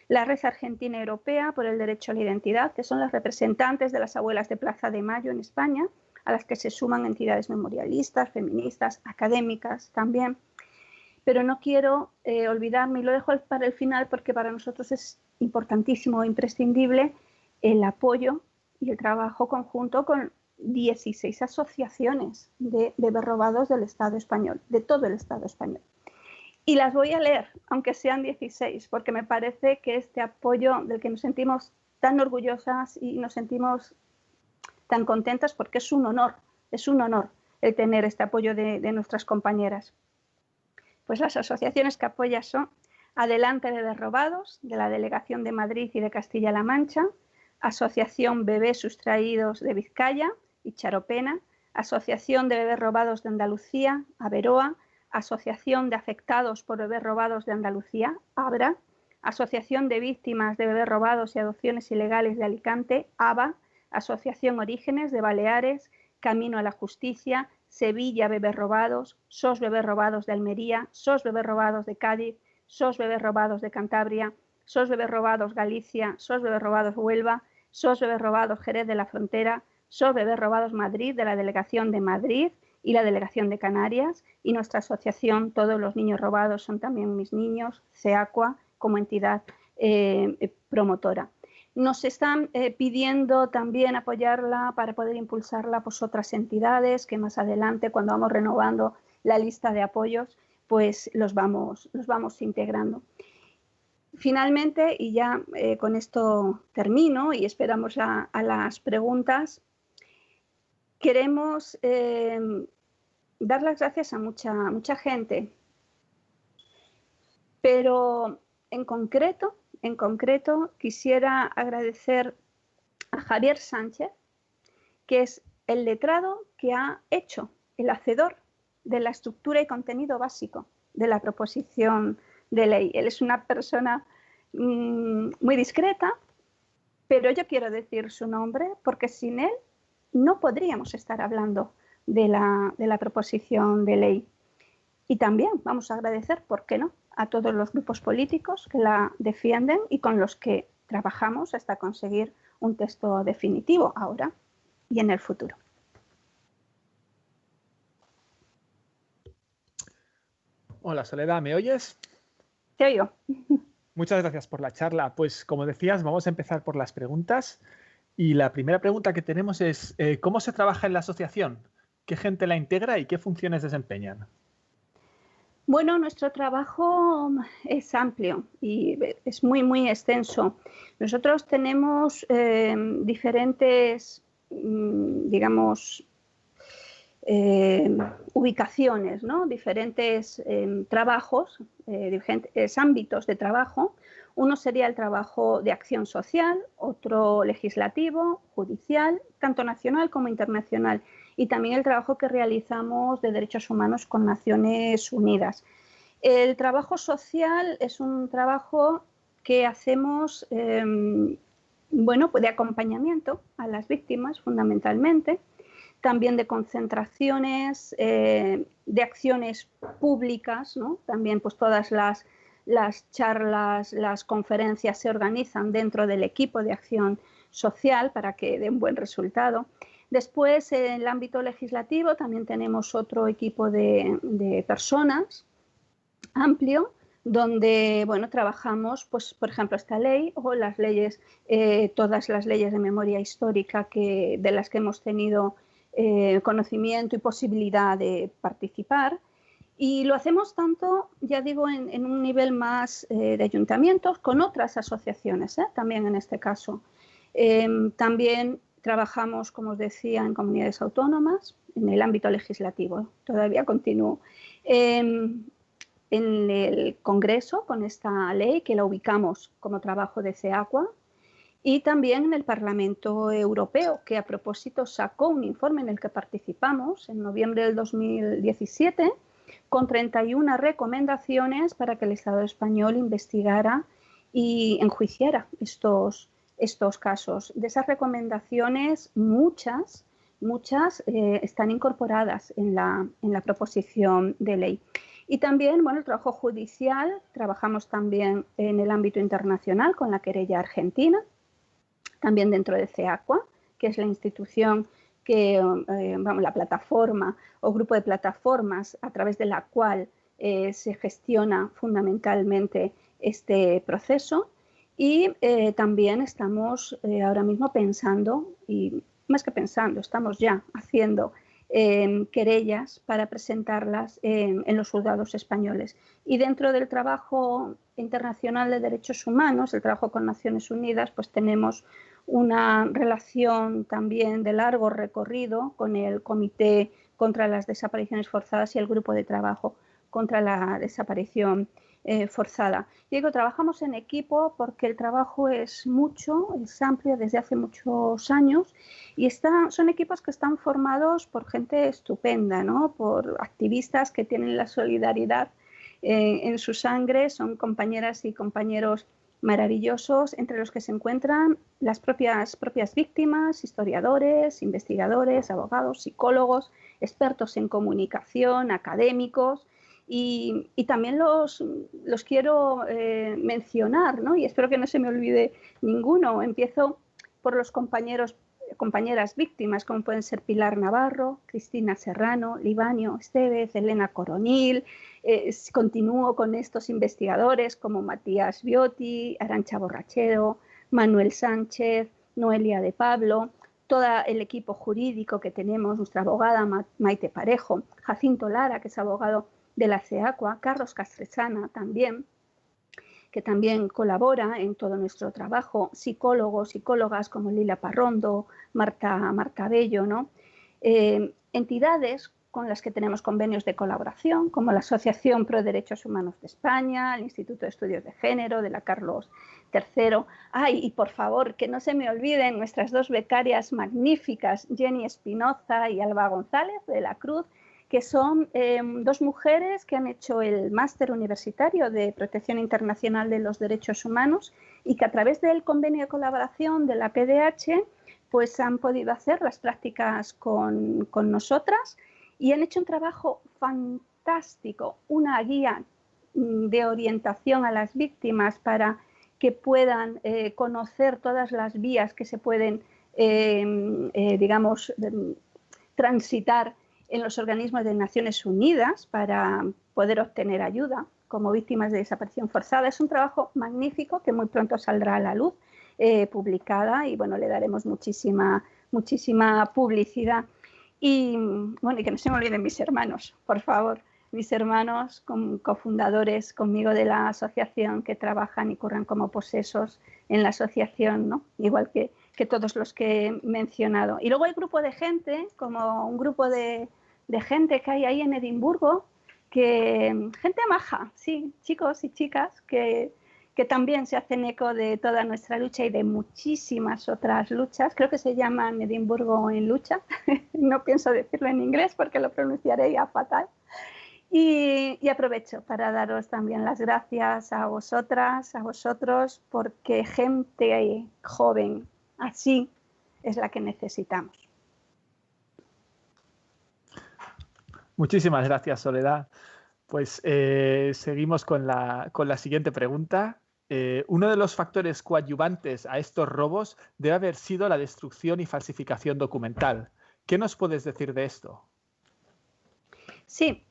la Red Argentina Europea por el Derecho a la Identidad, que son las representantes de las abuelas de Plaza de Mayo en España, a las que se suman entidades memorialistas, feministas, académicas también. Pero no quiero olvidarme, y lo dejo para el final porque para nosotros es importantísimo e imprescindible, el apoyo y el trabajo conjunto con 16 asociaciones de bebés robados del Estado español, de todo el Estado español. Y las voy a leer, aunque sean 16, porque me parece que este apoyo del que nos sentimos tan orgullosas y nos sentimos tan contentas, porque es un honor el tener este apoyo de nuestras compañeras. Pues las asociaciones que apoyan son Adelante Bebés Robados, de la Delegación de Madrid y de Castilla-La Mancha, Asociación Bebés Sustraídos de Vizcaya y Charopena, Asociación de Bebés Robados de Andalucía, Averoa, Asociación de Afectados por Bebés Robados de Andalucía, ABRA, Asociación de Víctimas de Bebés Robados y Adopciones Ilegales de Alicante, ABA, Asociación Orígenes de Baleares, Camino a la Justicia, Sevilla Bebés Robados, SOS Bebés Robados de Almería, SOS Bebés Robados de Cádiz, SOS Bebés Robados de Cantabria, SOS Bebés Robados Galicia, SOS Bebés Robados Huelva, SOS Bebés Robados Jerez de la Frontera, SOS Bebés Robados Madrid, de la Delegación de Madrid y la Delegación de Canarias, y nuestra asociación Todos los Niños Robados son también mis niños, CEACUA, como entidad promotora. Nos están pidiendo también apoyarla para poder impulsarla pues otras entidades que más adelante, cuando vamos renovando la lista de apoyos, pues los vamos integrando. Finalmente, y ya con esto termino y esperamos a las preguntas, queremos dar las gracias a mucha gente, pero en concreto quisiera agradecer a Javier Sánchez, que es el letrado que ha hecho, el hacedor de la estructura y contenido básico de la proposición de ley. Él es una persona muy discreta, pero yo quiero decir su nombre porque sin él no podríamos estar hablando de la proposición de ley. Y también vamos a agradecer, ¿por qué no?, a todos los grupos políticos que la defienden y con los que trabajamos hasta conseguir un texto definitivo ahora y en el futuro. Hola Soledad, ¿me oyes? Te oigo. Muchas gracias por la charla. Pues como decías, vamos a empezar por las preguntas. Y la primera pregunta que tenemos es, ¿cómo se trabaja en la asociación? ¿Qué gente la integra y qué funciones desempeñan? Bueno, nuestro trabajo es amplio y es muy extenso. Nosotros tenemos diferentes, digamos, ubicaciones, ¿no? Diferentes trabajos, diferentes ámbitos de trabajo. Uno sería el trabajo de acción social, otro legislativo, judicial, tanto nacional como internacional, y también el trabajo que realizamos de derechos humanos con Naciones Unidas. El trabajo social es un trabajo que hacemos bueno, pues de acompañamiento a las víctimas fundamentalmente, también de concentraciones, de acciones públicas, ¿no? También pues todas las charlas, las conferencias se organizan dentro del equipo de acción social para que dé un buen resultado. Después, en el ámbito legislativo, también tenemos otro equipo de personas amplio, donde bueno, trabajamos, pues, por ejemplo, esta ley o las leyes, todas las leyes de memoria histórica de las que hemos tenido conocimiento y posibilidad de participar. Y lo hacemos tanto, ya digo, en un nivel más de ayuntamientos, con otras asociaciones, también en este caso. También trabajamos, como os decía, en comunidades autónomas, en el ámbito legislativo, todavía continúo. En el Congreso, con esta ley, que la ubicamos como trabajo de CEACUA, y también en el Parlamento Europeo, que a propósito sacó un informe en el que participamos en noviembre del 2017, con 31 recomendaciones para que el Estado español investigara y enjuiciara estos casos. De esas recomendaciones, muchas están incorporadas en la proposición de ley. Y también, bueno, el trabajo judicial, trabajamos también en el ámbito internacional con la querella argentina, también dentro de CEACUA, que es la institución la plataforma o grupo de plataformas a través de la cual se gestiona fundamentalmente este proceso. Y también estamos ahora mismo pensando, y más que pensando, estamos ya haciendo querellas para presentarlas en los juzgados españoles. Y dentro del trabajo internacional de derechos humanos, el trabajo con Naciones Unidas, pues tenemos una relación también de largo recorrido con el Comité contra las Desapariciones Forzadas y el Grupo de Trabajo contra la Desaparición forzada. Y digo, trabajamos en equipo porque el trabajo es amplio desde hace muchos años y son equipos que están formados por gente estupenda, ¿no? Por activistas que tienen la solidaridad en su sangre, son compañeras y compañeros maravillosos, entre los que se encuentran las propias víctimas, historiadores, investigadores, abogados, psicólogos, expertos en comunicación, académicos, y también los quiero mencionar, ¿no? Y espero que no se me olvide ninguno. Empiezo por los compañeras víctimas, como pueden ser Pilar Navarro, Cristina Serrano, Libanio Estevez, Elena Coronil. Continúo con estos investigadores como Matías Biotti, Arantxa Borrachero, Manuel Sánchez, Noelia de Pablo, todo el equipo jurídico que tenemos, nuestra abogada Maite Parejo, Jacinto Lara, que es abogado de la CEACUA, Carlos Castresana también, que también colabora en todo nuestro trabajo, psicólogos, psicólogas como Lila Parrondo, Marta Bello, ¿no? Entidades con las que tenemos convenios de colaboración, como la Asociación Pro Derechos Humanos de España, el Instituto de Estudios de Género de la Carlos III. Y por favor, que no se me olviden nuestras dos becarias magníficas, Jenny Espinoza y Alba González de la Cruz, que son dos mujeres que han hecho el máster universitario de Protección Internacional de los Derechos Humanos y que a través del convenio de colaboración de la PDH pues han podido hacer las prácticas con nosotras y han hecho un trabajo fantástico, una guía de orientación a las víctimas para que puedan conocer todas las vías que se pueden, transitar en los organismos de Naciones Unidas para poder obtener ayuda como víctimas de desaparición forzada. Es un trabajo magnífico que muy pronto saldrá a la luz, publicada, y bueno, le daremos muchísima publicidad. Y bueno, y que no se me olviden mis hermanos, por favor, mis hermanos cofundadores conmigo de la asociación, que trabajan y curran como posesos en la asociación, ¿no? Igual que todos los que he mencionado. Y luego hay grupo de gente, como un grupo de gente que hay ahí en Edimburgo, gente maja, sí, chicos y chicas que también se hacen eco de toda nuestra lucha y de muchísimas otras luchas. Creo que se llaman Edimburgo en Lucha. No pienso decirlo en inglés porque lo pronunciaré ya fatal. Y aprovecho para daros también las gracias a vosotras, a vosotros, porque gente joven así es la que necesitamos. Muchísimas gracias, Soledad. Pues seguimos con la siguiente pregunta. uno de los factores coadyuvantes a estos robos debe haber sido la destrucción y falsificación documental. ¿Qué nos puedes decir de esto? Sí,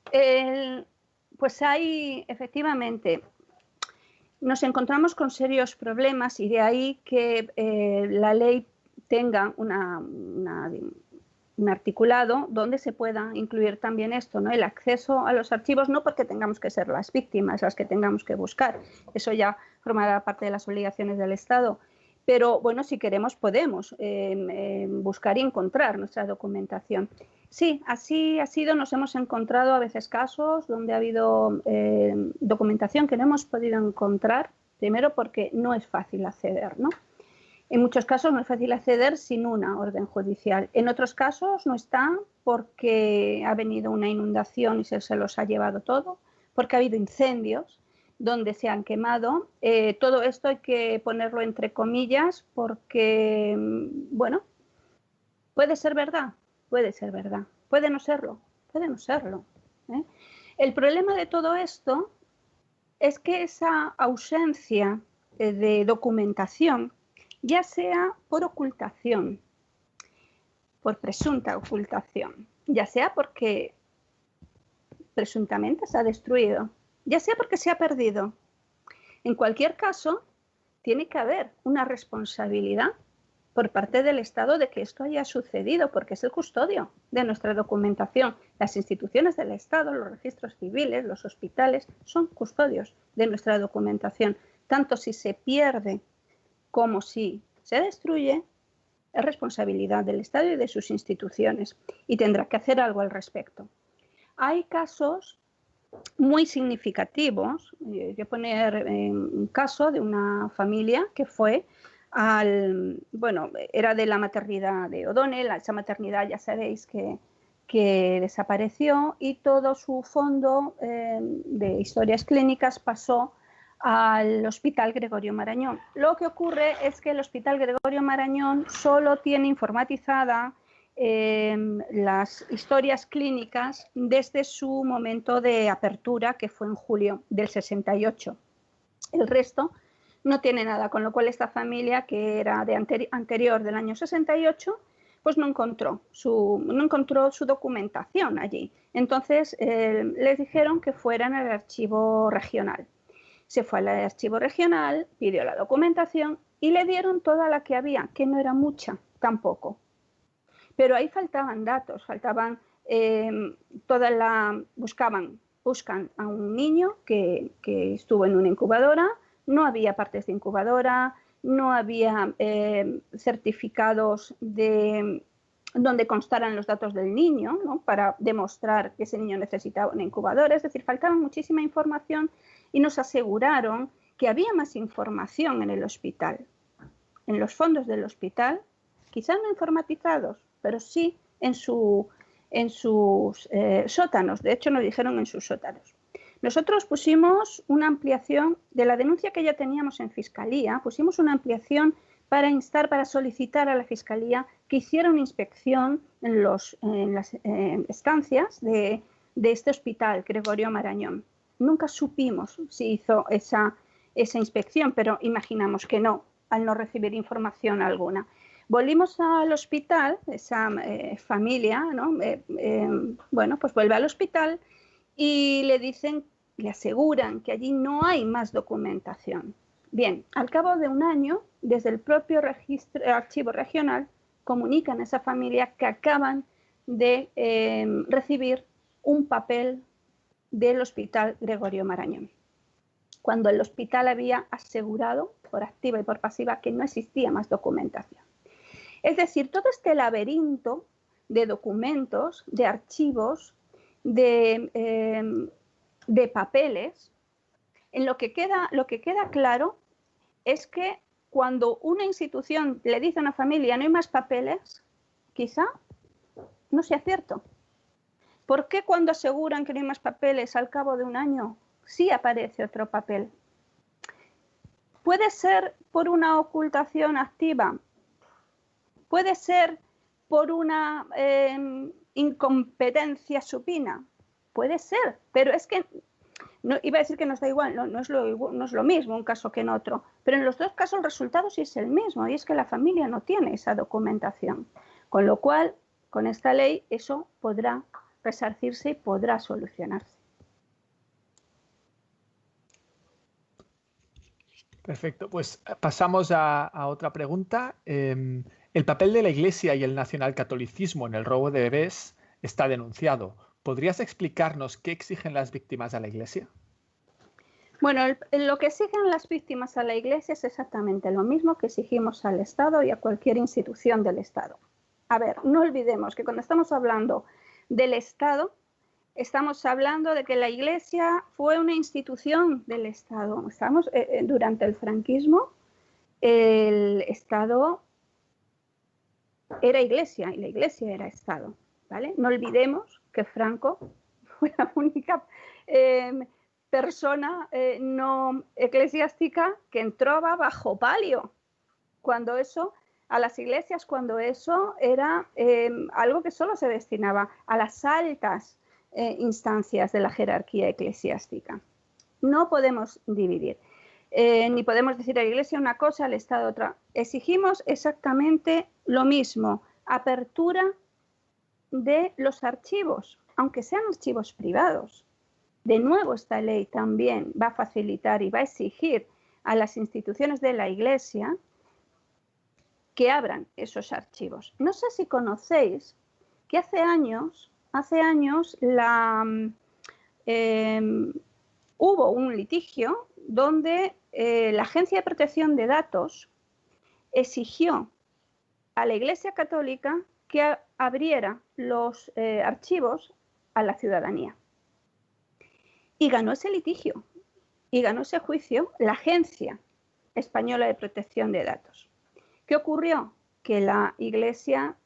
pues hay, efectivamente, nos encontramos con serios problemas y de ahí que la ley tenga un articulado donde se pueda incluir también esto, ¿no? El acceso a los archivos, no porque tengamos que ser las víctimas las que tengamos que buscar, eso ya formará parte de las obligaciones del Estado, pero bueno, si queremos podemos buscar y encontrar nuestra documentación. Sí, así ha sido, nos hemos encontrado a veces casos donde ha habido documentación que no hemos podido encontrar, primero porque no es fácil acceder, ¿no? En muchos casos no es fácil acceder sin una orden judicial. En otros casos no está porque ha venido una inundación y se los ha llevado todo, porque ha habido incendios donde se han quemado. Todo esto hay que ponerlo entre comillas porque, bueno, puede ser verdad, puede no serlo, ¿eh? El problema de todo esto es que esa ausencia de documentación, ya sea por ocultación, por presunta ocultación, ya sea porque presuntamente se ha destruido, ya sea porque se ha perdido. En cualquier caso, tiene que haber una responsabilidad por parte del Estado de que esto haya sucedido, porque es el custodio de nuestra documentación. Las instituciones del Estado, los registros civiles, los hospitales, son custodios de nuestra documentación. Tanto si se pierde como si se destruye, es responsabilidad del Estado y de sus instituciones y tendrá que hacer algo al respecto. Hay casos muy significativos. Voy a poner un caso de una familia que fue era de la maternidad de O'Donnell. Esa maternidad ya sabéis que desapareció y todo su fondo de historias clínicas pasó al Hospital Gregorio Marañón. Lo que ocurre es que el Hospital Gregorio Marañón solo tiene informatizada las historias clínicas desde su momento de apertura, que fue en julio del 68. El resto no tiene nada, con lo cual esta familia, que era de anterior del año 68, pues no encontró su documentación allí. Entonces les dijeron que fueran al archivo regional. Se fue al archivo regional, pidió la documentación y le dieron toda la que había, que no era mucha tampoco. Pero ahí faltaban datos, buscan a un niño que estuvo en una incubadora, no había partes de incubadora, no había certificados donde constaran los datos del niño, ¿no? Para demostrar que ese niño necesitaba una incubadora, es decir, faltaba muchísima información y nos aseguraron que había más información en el hospital, en los fondos del hospital, quizás no informatizados, pero sí en sus sótanos. De hecho, nos dijeron en sus sótanos. Nosotros pusimos una ampliación de la denuncia que ya teníamos en Fiscalía, pusimos una ampliación para solicitar a la Fiscalía que hiciera una inspección en las estancias de este hospital, Gregorio Marañón. Nunca supimos si hizo esa inspección, pero imaginamos que no, al no recibir información alguna. Volvimos al hospital, esa familia, ¿no? Pues vuelve al hospital y le aseguran que allí no hay más documentación. Bien, al cabo de un año, desde el propio archivo regional, comunican a esa familia que acaban de recibir un papel del Hospital Gregorio Marañón, cuando el hospital había asegurado por activa y por pasiva que no existía más documentación. Es decir, todo este laberinto de documentos, de archivos, de papeles, en lo que queda claro es que cuando una institución le dice a una familia no hay más papeles, quizá no sea cierto. ¿Por qué cuando aseguran que no hay más papeles al cabo de un año sí aparece otro papel? ¿Puede ser por una ocultación activa? ¿Puede ser por una incompetencia supina? Puede ser, pero es que No, iba a decir que nos da igual, no es lo mismo un caso que en otro, pero en los dos casos el resultado sí es el mismo, y es que la familia no tiene esa documentación. Con lo cual, con esta ley, eso podrá resarcirse y podrá solucionarse. Perfecto, pues pasamos a otra pregunta. El papel de la Iglesia y el nacionalcatolicismo en el robo de bebés está denunciado. ¿Podrías explicarnos qué exigen las víctimas a la Iglesia? Bueno, lo que exigen las víctimas a la Iglesia es exactamente lo mismo que exigimos al Estado y a cualquier institución del Estado. A ver, no olvidemos que cuando estamos hablando del Estado, estamos hablando de que la Iglesia fue una institución del Estado. Durante el franquismo, el Estado era Iglesia y la Iglesia era Estado, ¿vale? No olvidemos que Franco fue la única persona no eclesiástica que entraba bajo palio, cuando eso, a las iglesias, cuando eso era algo que solo se destinaba a las altas instancias de la jerarquía eclesiástica. No podemos dividir, ni podemos decir a la Iglesia una cosa, al Estado otra. Exigimos exactamente lo mismo, apertura de los archivos, aunque sean archivos privados. De nuevo, esta ley también va a facilitar y va a exigir a las instituciones de la Iglesia que abran esos archivos. No sé si conocéis que hace años hubo un litigio donde la Agencia de Protección de Datos exigió a la Iglesia Católica que abriera los archivos a la ciudadanía. Y ganó ese litigio, y ganó ese juicio la Agencia Española de Protección de Datos. ¿Qué ocurrió? Que la Iglesia,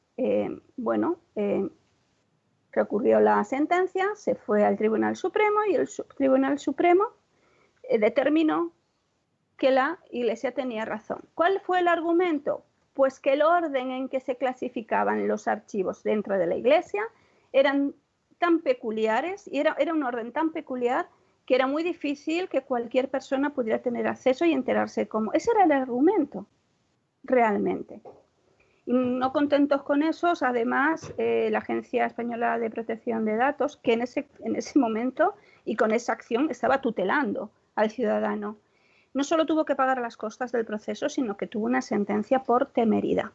recurrió la sentencia, se fue al Tribunal Supremo y el Tribunal Supremo determinó que la Iglesia tenía razón. ¿Cuál fue el argumento? Pues que el orden en que se clasificaban los archivos dentro de la Iglesia eran tan peculiares, y era un orden tan peculiar que era muy difícil que cualquier persona pudiera tener acceso y enterarse cómo. Ese era el argumento, realmente. Y no contentos con eso, además, la Agencia Española de Protección de Datos, que en ese momento y con esa acción estaba tutelando al ciudadano, no solo tuvo que pagar las costas del proceso, sino que tuvo una sentencia por temeridad.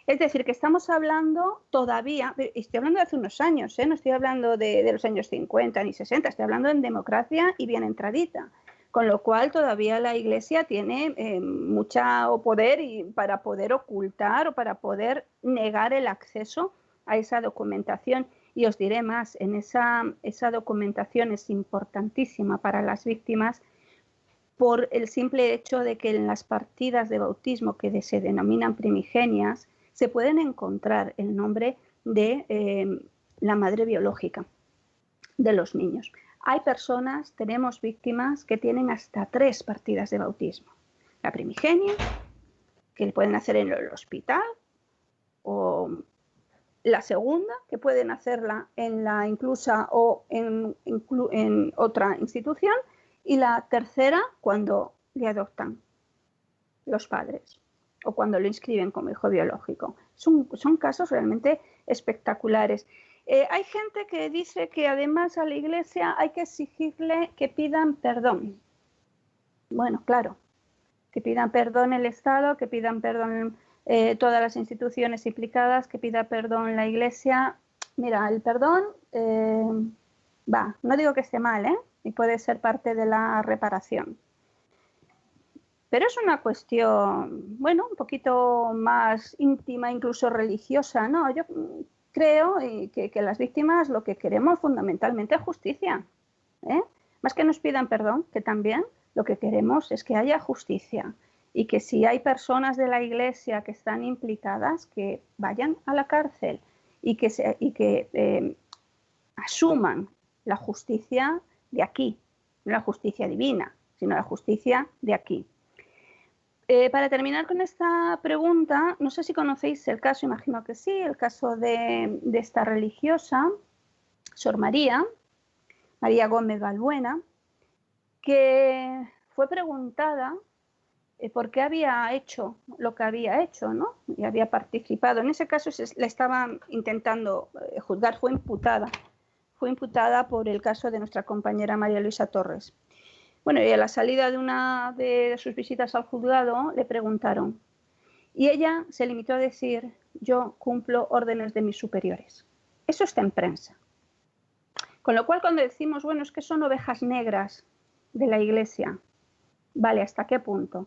Es decir, que estamos hablando todavía, estoy hablando de hace unos años, no estoy hablando de los años 50 ni 60, estoy hablando en democracia y bien entradita, con lo cual todavía la Iglesia tiene mucho poder para poder ocultar o para poder negar el acceso a esa documentación. Y os diré más, esa documentación es importantísima para las víctimas por el simple hecho de que en las partidas de bautismo que se denominan primigenias se pueden encontrar el nombre de la madre biológica de los niños. Hay personas, tenemos víctimas que tienen hasta 3 partidas de bautismo. La primigenia, que pueden hacer en el hospital, o la segunda, que pueden hacerla en la inclusa o en otra institución, y la tercera, cuando le adoptan los padres o cuando lo inscriben como hijo biológico. Son casos realmente espectaculares. Hay gente que dice que además a la Iglesia hay que exigirle que pidan perdón. Bueno, claro, que pidan perdón el Estado, que pidan perdón todas las instituciones implicadas, que pida perdón la Iglesia. Mira, el perdón no digo que esté mal, y puede ser parte de la reparación. Pero es una cuestión, un poquito más íntima, incluso religiosa, ¿no? Yo creo que las víctimas lo que queremos fundamentalmente es justicia, Más que nos pidan perdón, que también lo que queremos es que haya justicia y que si hay personas de la Iglesia que están implicadas, que vayan a la cárcel y que asuman la justicia de aquí, no la justicia divina, sino la justicia de aquí. Para terminar con esta pregunta, no sé si conocéis el caso, imagino que sí, el caso de esta religiosa, Sor María Gómez Balbuena, que fue preguntada por qué había hecho lo que había hecho, ¿no? Y había participado. En ese caso la estaban intentando juzgar, fue imputada por el caso de nuestra compañera María Luisa Torres. Bueno, y a la salida de una de sus visitas al juzgado le preguntaron, y ella se limitó a decir: yo cumplo órdenes de mis superiores. Eso está en prensa. Con lo cual, cuando decimos, bueno, es que son ovejas negras de la Iglesia, vale, ¿hasta qué punto?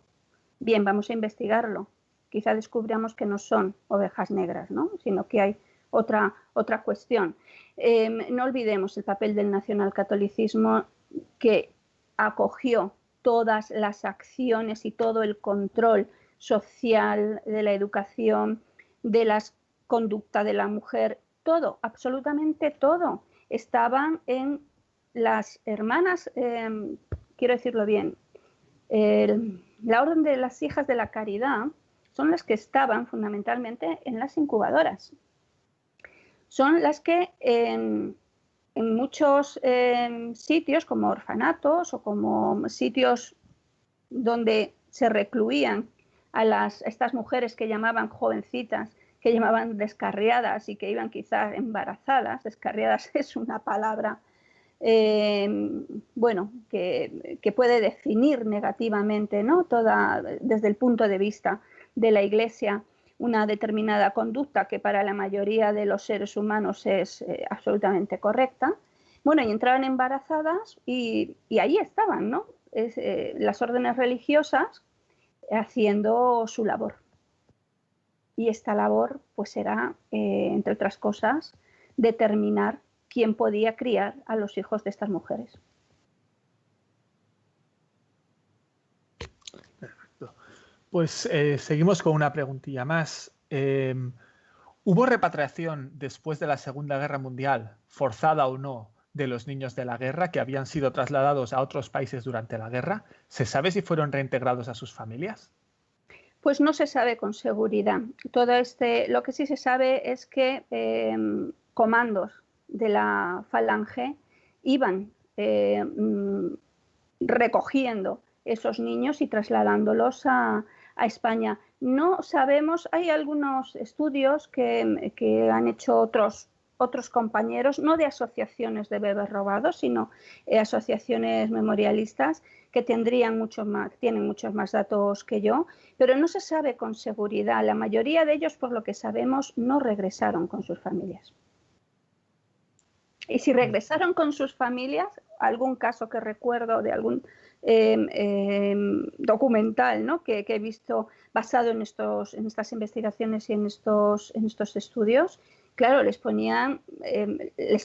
Bien, vamos a investigarlo. Quizá descubramos que no son ovejas negras, ¿no? Sino que hay otra cuestión. No olvidemos el papel del nacionalcatolicismo, que acogió todas las acciones y todo el control social de la educación, de la conducta de la mujer, todo, absolutamente todo. Estaban en las hermanas, quiero decirlo bien, la Orden de las Hijas de la Caridad son las que estaban fundamentalmente en las incubadoras. Son las que en muchos sitios, como orfanatos o como sitios donde se recluían a estas mujeres que llamaban jovencitas, que llamaban descarriadas y que iban quizás embarazadas. Descarriadas es una palabra bueno, que puede definir negativamente, ¿no? Desde el punto de vista de la Iglesia, una determinada conducta que para la mayoría de los seres humanos es absolutamente correcta. Bueno, y entraban embarazadas y ahí estaban, ¿no? Las órdenes religiosas haciendo su labor. Y esta labor, pues, era, entre otras cosas, determinar quién podía criar a los hijos de estas mujeres. Perfecto. Pues seguimos con una preguntilla más. ¿Hubo repatriación después de la Segunda Guerra Mundial, forzada o no, de los niños de la guerra que habían sido trasladados a otros países durante la guerra? ¿Se sabe si fueron reintegrados a sus familias? Pues no se sabe con seguridad. Lo que sí se sabe es que comandos de la Falange iban recogiendo esos niños y trasladándolos a España. No sabemos, hay algunos estudios que han hecho otros compañeros, no de asociaciones de bebés robados, sino asociaciones memorialistas que tienen muchos más datos que yo, pero no se sabe con seguridad. La mayoría de ellos, por lo que sabemos, no regresaron con sus familias. Y si regresaron con sus familias, algún caso que recuerdo de algún documental, ¿no? que he visto basado en estas investigaciones y en estos estudios, claro, les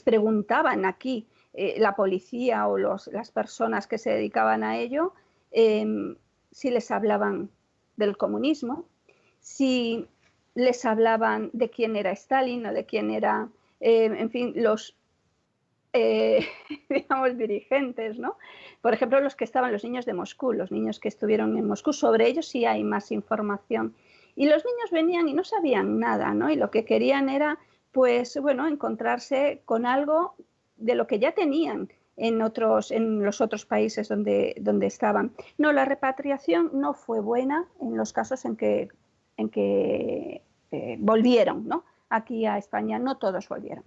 preguntaban aquí la policía o las personas que se dedicaban a ello, si les hablaban del comunismo, si les hablaban de quién era Stalin o de quién era, en fin, los digamos, dirigentes, ¿no? Por ejemplo, los niños de Moscú, los niños que estuvieron en Moscú, sobre ellos sí hay más información. Y los niños venían y no sabían nada, ¿no? Y lo que querían era, pues, bueno, encontrarse con algo de lo que ya tenían en los otros países donde estaban. No, la repatriación no fue buena en los casos en que volvieron, ¿no? Aquí a España, no todos volvieron.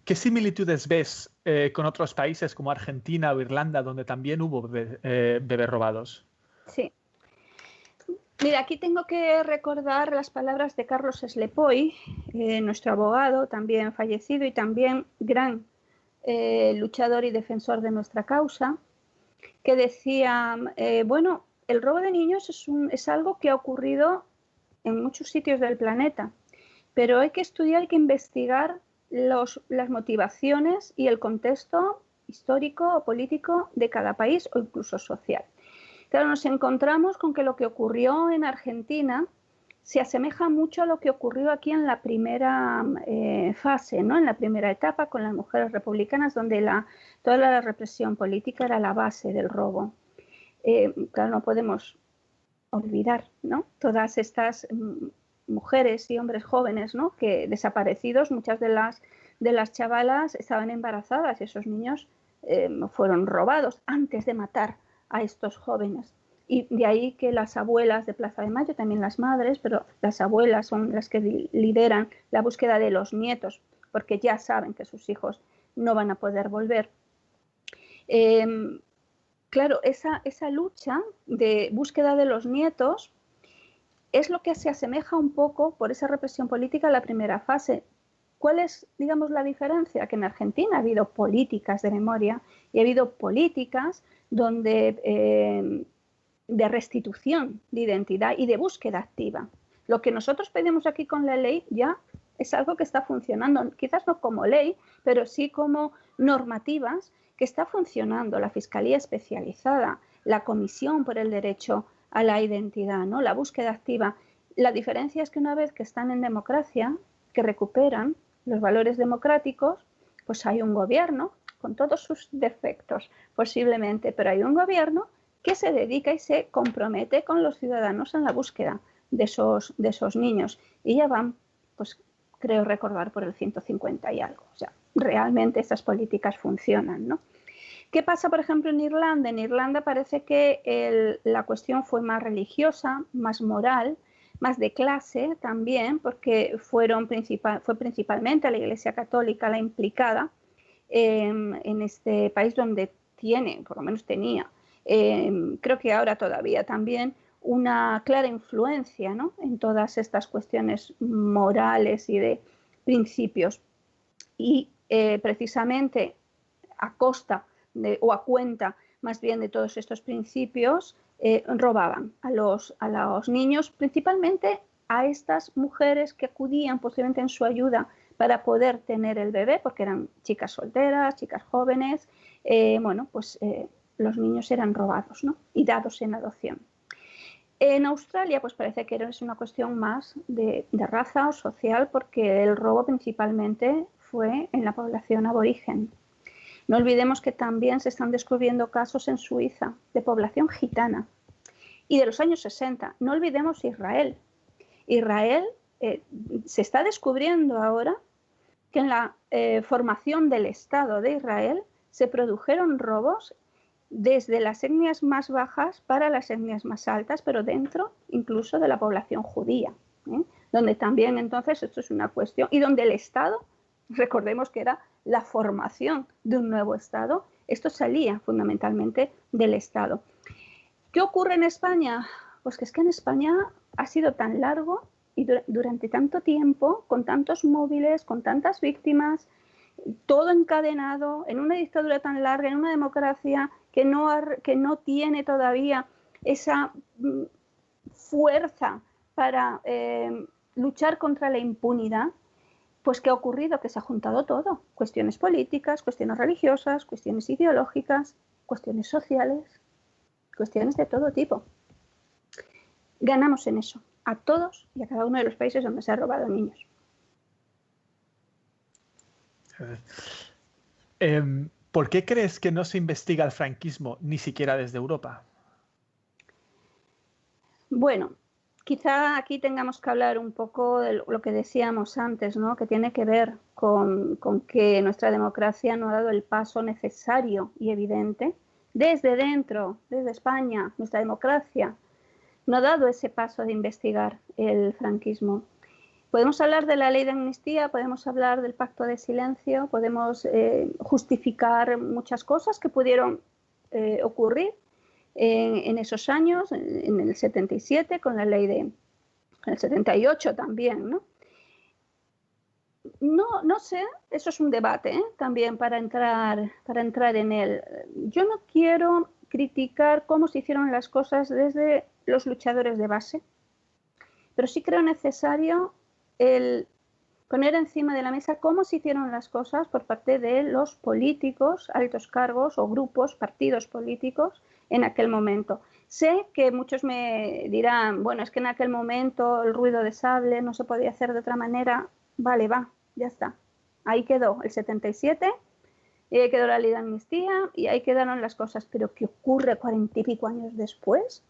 ¿Qué similitudes ves con otros países como Argentina o Irlanda, donde también hubo bebés robados? Sí. Mira, aquí tengo que recordar las palabras de Carlos Eslepoy, nuestro abogado, también fallecido y también gran luchador y defensor de nuestra causa, que decía, bueno, el robo de niños es algo que ha ocurrido en muchos sitios del planeta, pero hay que estudiar, hay que investigar las motivaciones y el contexto histórico o político de cada país o incluso social. Claro, nos encontramos con que lo que ocurrió en Argentina se asemeja mucho a lo que ocurrió aquí en la primera fase, ¿no? En la primera etapa con las mujeres republicanas, donde toda la represión política era la base del robo. Claro, no podemos olvidar, ¿no? Todas estas mujeres y hombres jóvenes, ¿no? Que desaparecidos, muchas de las chavalas estaban embarazadas y esos niños fueron robados antes de matar a estos jóvenes. Y de ahí que las abuelas de Plaza de Mayo, también las madres, pero las abuelas son las que lideran la búsqueda de los nietos, porque ya saben que sus hijos no van a poder volver. Claro, esa lucha de búsqueda de los nietos es lo que se asemeja un poco por esa represión política a la primera fase. ¿Cuál es, digamos, la diferencia? Que en Argentina ha habido políticas de memoria y ha habido políticas donde, de restitución de identidad y de búsqueda activa. Lo que nosotros pedimos aquí con la ley ya es algo que está funcionando, quizás no como ley, pero sí como normativas que está funcionando. La Fiscalía Especializada, la Comisión por el Derecho a la Identidad, ¿no? La búsqueda activa. La diferencia es que una vez que están en democracia, que recuperan los valores democráticos, pues hay un gobierno, con todos sus defectos posiblemente, pero hay un gobierno que se dedica y se compromete con los ciudadanos en la búsqueda de esos niños. Y ya van, pues creo recordar, por el 150 y algo. O sea, realmente estas políticas funcionan, ¿no? ¿Qué pasa, por ejemplo, en Irlanda? En Irlanda parece que la cuestión fue más religiosa, más moral, más de clase también, porque fue principalmente la Iglesia Católica la implicada en este país donde por lo menos tenía, creo que ahora todavía también, una clara influencia, ¿no? En todas estas cuestiones morales y de principios. Y precisamente a costa o a cuenta más bien de todos estos principios, robaban a los niños, principalmente a estas mujeres que acudían posiblemente en su ayuda para poder tener el bebé, porque eran chicas solteras, chicas jóvenes. Bueno, pues los niños eran robados, ¿no? Y dados en adopción. En Australia, pues parece que es una cuestión más de raza o social, porque el robo principalmente fue en la población aborigen. No olvidemos que también se están descubriendo casos en Suiza de población gitana. Y de los años 60, no olvidemos Israel. Israel se está descubriendo ahora que en la formación del Estado de Israel se produjeron robos desde las etnias más bajas para las etnias más altas, pero dentro incluso de la población judía, donde también entonces esto es una cuestión, y donde el Estado, recordemos que era la formación de un nuevo Estado, esto salía fundamentalmente del Estado. ¿Qué ocurre en España? Pues que es que en España ha sido tan largo y durante tanto tiempo, con tantos móviles, con tantas víctimas, todo encadenado, en una dictadura tan larga, en una democracia que no tiene todavía esa fuerza para luchar contra la impunidad. Pues ¿qué ha ocurrido? Que se ha juntado todo, cuestiones políticas, cuestiones religiosas, cuestiones ideológicas, cuestiones sociales, cuestiones de todo tipo. Ganamos en eso, a todos y a cada uno de los países donde se ha robado niños. ¿Por qué crees que no se investiga el franquismo ni siquiera desde Europa? Bueno, quizá aquí tengamos que hablar un poco de lo que decíamos antes, ¿no? Que tiene que ver con que nuestra democracia no ha dado el paso necesario y evidente. Desde dentro, desde España, nuestra democracia no ha dado ese paso de investigar el franquismo. Podemos hablar de la ley de amnistía, podemos hablar del pacto de silencio, podemos justificar muchas cosas que pudieron ocurrir en esos años, en el 77, con la ley en el 78 también, ¿no? No sé, eso es un debate también para entrar en él. Yo no quiero criticar cómo se hicieron las cosas desde los luchadores de base, pero sí creo necesario el poner encima de la mesa cómo se hicieron las cosas por parte de los políticos, altos cargos o grupos, partidos políticos en aquel momento. Sé que muchos me dirán, bueno, es que en aquel momento el ruido de sable no se podía hacer de otra manera. Vale, va, ya está. Ahí quedó el 77, y ahí quedó la ley de amnistía y ahí quedaron las cosas. Pero ¿qué ocurre 40 y pico años después?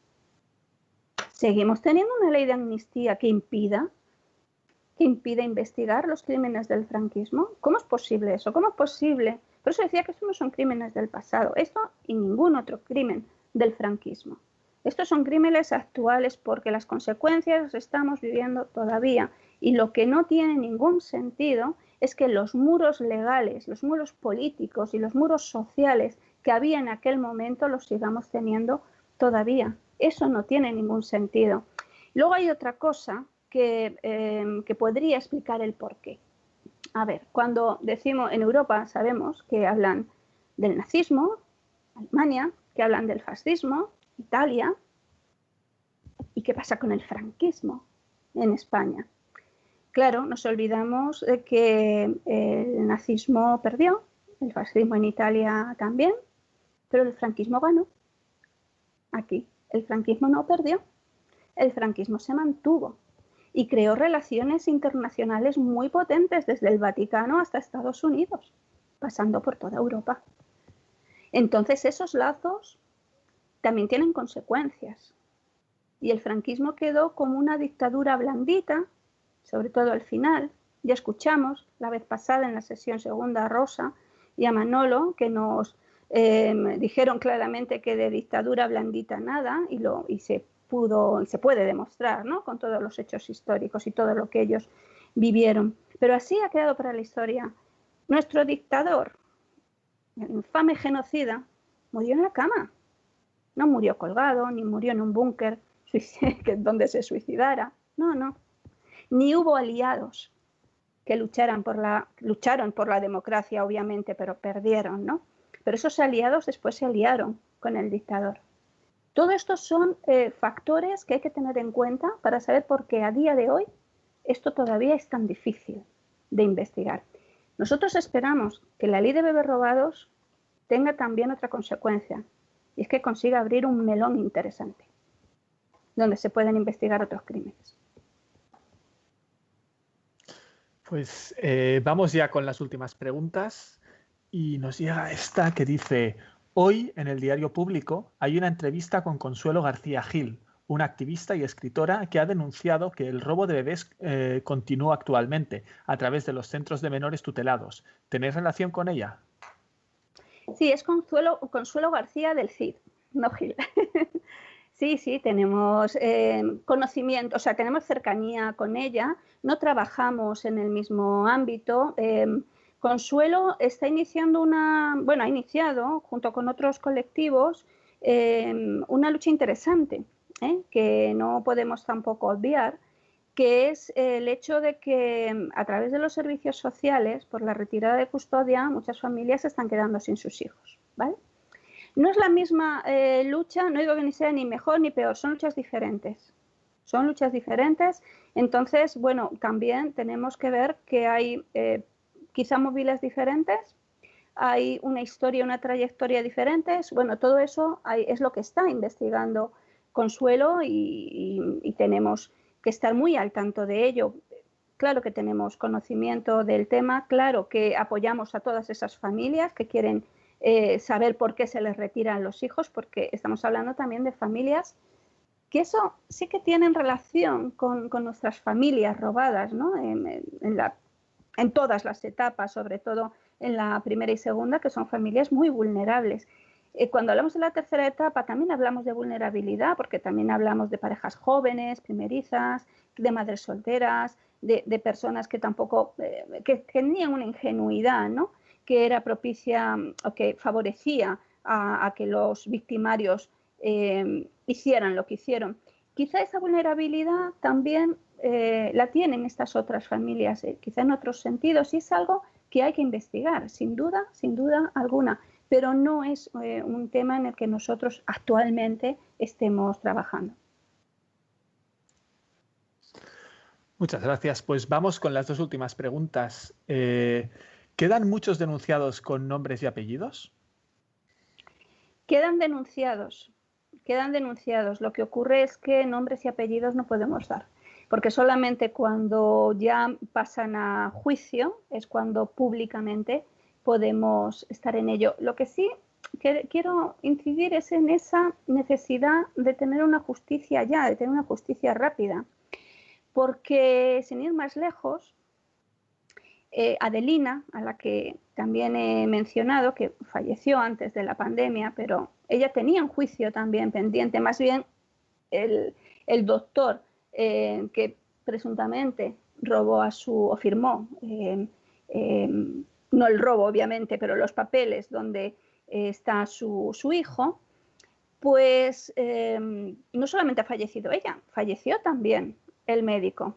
¿Seguimos teniendo una ley de amnistía que impide investigar los crímenes del franquismo? ¿Cómo es posible eso? ¿Cómo es posible Por eso decía que estos no son crímenes del pasado, esto y ningún otro crimen del franquismo. Estos son crímenes actuales porque las consecuencias las estamos viviendo todavía, y lo que no tiene ningún sentido es que los muros legales, los muros políticos y los muros sociales que había en aquel momento los sigamos teniendo todavía. Eso no tiene ningún sentido. Luego hay otra cosa que podría explicar el porqué. A ver, cuando decimos en Europa sabemos que hablan del nazismo, Alemania, que hablan del fascismo, Italia. ¿Y qué pasa con el franquismo en España? Claro, nos olvidamos de que el nazismo perdió, el fascismo en Italia también, pero el franquismo ganó. Aquí el franquismo no perdió, el franquismo se mantuvo y creó relaciones internacionales muy potentes desde el Vaticano hasta Estados Unidos, pasando por toda Europa. Entonces esos lazos también tienen consecuencias. Y el franquismo quedó como una dictadura blandita, sobre todo al final. Ya escuchamos la vez pasada en la sesión segunda a Rosa y a Manolo, que nos dijeron claramente que de dictadura blandita nada, y se puede demostrar, ¿no?, con todos los hechos históricos y todo lo que ellos vivieron. Pero así ha quedado para la historia. Nuestro dictador, el infame genocida, murió en la cama. No murió colgado, ni murió en un búnker donde se suicidara. No, no. Ni hubo aliados que lucharon por la democracia, obviamente, pero perdieron, ¿no? Pero esos aliados después se aliaron con el dictador. Todo esto son factores que hay que tener en cuenta para saber por qué a día de hoy esto todavía es tan difícil de investigar. Nosotros esperamos que la ley de bebés robados tenga también otra consecuencia, y es que consiga abrir un melón interesante, donde se pueden investigar otros crímenes. Pues vamos ya con las últimas preguntas y nos llega esta que dice: hoy en el Diario Público hay una entrevista con Consuelo García Gil, una activista y escritora que ha denunciado que el robo de bebés continúa actualmente a través de los centros de menores tutelados. ¿Tenéis relación con ella? Sí, es Consuelo García del CID, no Gil. Sí, tenemos conocimiento, o sea, tenemos cercanía con ella, no trabajamos en el mismo ámbito. Consuelo está iniciando ha iniciado junto con otros colectivos una lucha interesante, que no podemos tampoco obviar, que es el hecho de que a través de los servicios sociales, por la retirada de custodia, muchas familias se están quedando sin sus hijos, ¿vale? No es la misma lucha, no digo que ni sea ni mejor ni peor, son luchas diferentes. Son luchas diferentes, entonces, bueno, también tenemos que ver que hay quizá móviles diferentes, hay una historia, una trayectoria diferentes. Bueno, todo eso es lo que está investigando Consuelo y tenemos que estar muy al tanto de ello. Claro que tenemos conocimiento del tema, claro que apoyamos a todas esas familias que quieren saber por qué se les retiran los hijos, porque estamos hablando también de familias que eso sí que tienen relación con nuestras familias robadas, ¿no? En todas las etapas, sobre todo en la primera y segunda, que son familias muy vulnerables. Cuando hablamos de la tercera etapa también hablamos de vulnerabilidad, porque también hablamos de parejas jóvenes, primerizas, de madres solteras, de personas que tampoco, que tenían una ingenuidad, ¿no?, que era propicia o que favorecía a que los victimarios hicieran lo que hicieron. Quizá esa vulnerabilidad también la tienen estas otras familias, quizá en otros sentidos, y es algo que hay que investigar, sin duda alguna, pero no es un tema en el que nosotros actualmente estemos trabajando. Muchas gracias. Pues vamos con las dos últimas preguntas. ¿Quedan muchos denunciados con nombres y apellidos? Quedan denunciados. Lo que ocurre es que nombres y apellidos no podemos dar, porque solamente cuando ya pasan a juicio es cuando públicamente podemos estar en ello. Lo que sí que quiero incidir es en esa necesidad de tener una justicia ya, de tener una justicia rápida, porque sin ir más lejos, Adelina, a la que también he mencionado, que falleció antes de la pandemia, pero ella tenía un juicio también pendiente. Más bien el doctor que presuntamente robó o firmó, no el robo obviamente, pero los papeles donde está su hijo, pues no solamente ha fallecido ella, falleció también el médico.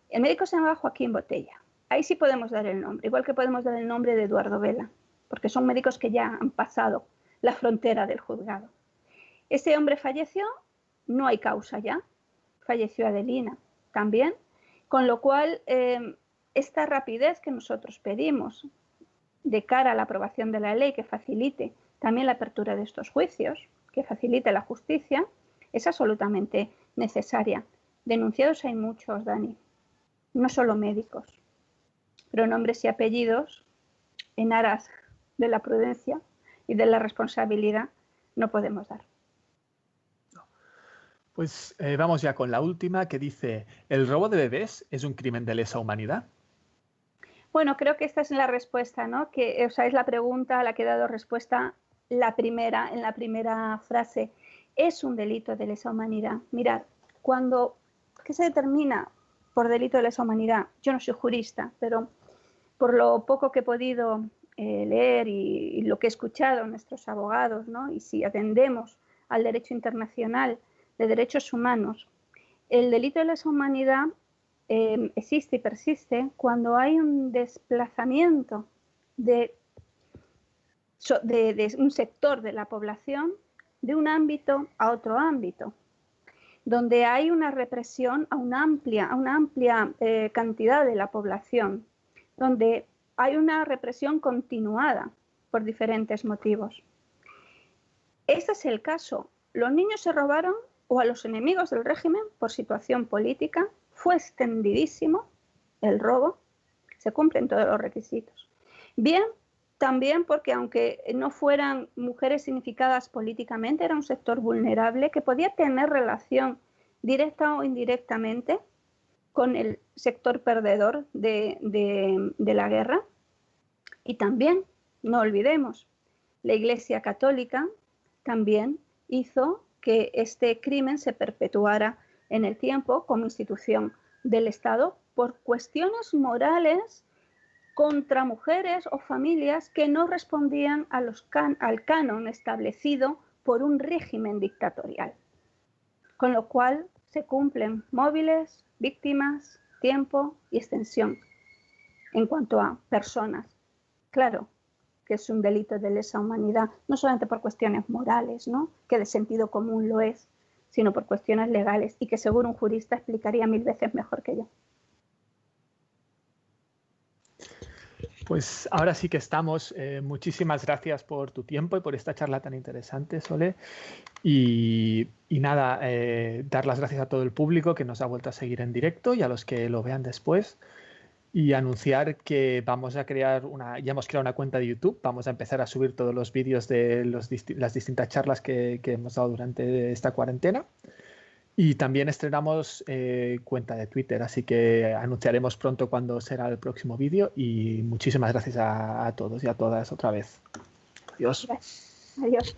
El médico se llama Joaquín Botella. Ahí sí podemos dar el nombre, igual que podemos dar el nombre de Eduardo Vela, porque son médicos que ya han pasado la frontera del juzgado. Ese hombre falleció, no hay causa ya, falleció Adelina también, con lo cual esta rapidez que nosotros pedimos de cara a la aprobación de la ley que facilite también la apertura de estos juicios, que facilite la justicia, es absolutamente necesaria. Denunciados hay muchos, Dani, no solo médicos, pero nombres y apellidos en aras de la prudencia y de la responsabilidad no podemos dar. Pues vamos ya con la última, que dice: ¿el robo de bebés es un crimen de lesa humanidad? Bueno, creo que esta es la respuesta, ¿no? Que, o sea, es la pregunta a la que he dado respuesta en la primera frase. Es un delito de lesa humanidad. Mirad, ¿qué se determina por delito de lesa humanidad? Yo no soy jurista, pero por lo poco que he podido leer y lo que he escuchado a nuestros abogados, ¿no? Y si atendemos al derecho internacional de derechos humanos, el delito de lesa humanidad existe y persiste cuando hay un desplazamiento de un sector de la población de un ámbito a otro ámbito, donde hay una represión a una amplia cantidad de la población, donde hay una represión continuada por diferentes motivos. Este es el caso. Los niños se robaron o a los enemigos del régimen por situación política. Fue extendidísimo el robo, se cumplen todos los requisitos. Bien, también porque aunque no fueran mujeres significadas políticamente, era un sector vulnerable que podía tener relación directa o indirectamente con el sector perdedor de la guerra. Y también, no olvidemos, la Iglesia Católica también hizo que este crimen se perpetuara en el tiempo como institución del Estado por cuestiones morales contra mujeres o familias que no respondían a al canon establecido por un régimen dictatorial. Con lo cual se cumplen móviles, víctimas, tiempo y extensión en cuanto a personas. Claro que es un delito de lesa humanidad, no solamente por cuestiones morales, ¿no?, que de sentido común lo es, sino por cuestiones legales y que seguro un jurista explicaría 1000 veces mejor que yo. Pues ahora sí que estamos. Muchísimas gracias por tu tiempo y por esta charla tan interesante, Sole. Y nada, dar las gracias a todo el público que nos ha vuelto a seguir en directo y a los que lo vean después. Y anunciar que vamos a crear ya hemos creado una cuenta de YouTube. Vamos a empezar a subir todos los vídeos de las distintas charlas que hemos dado durante esta cuarentena. Y también estrenamos cuenta de Twitter, así que anunciaremos pronto cuándo será el próximo vídeo. Y muchísimas gracias a todos y a todas otra vez. Adiós. Gracias. Adiós.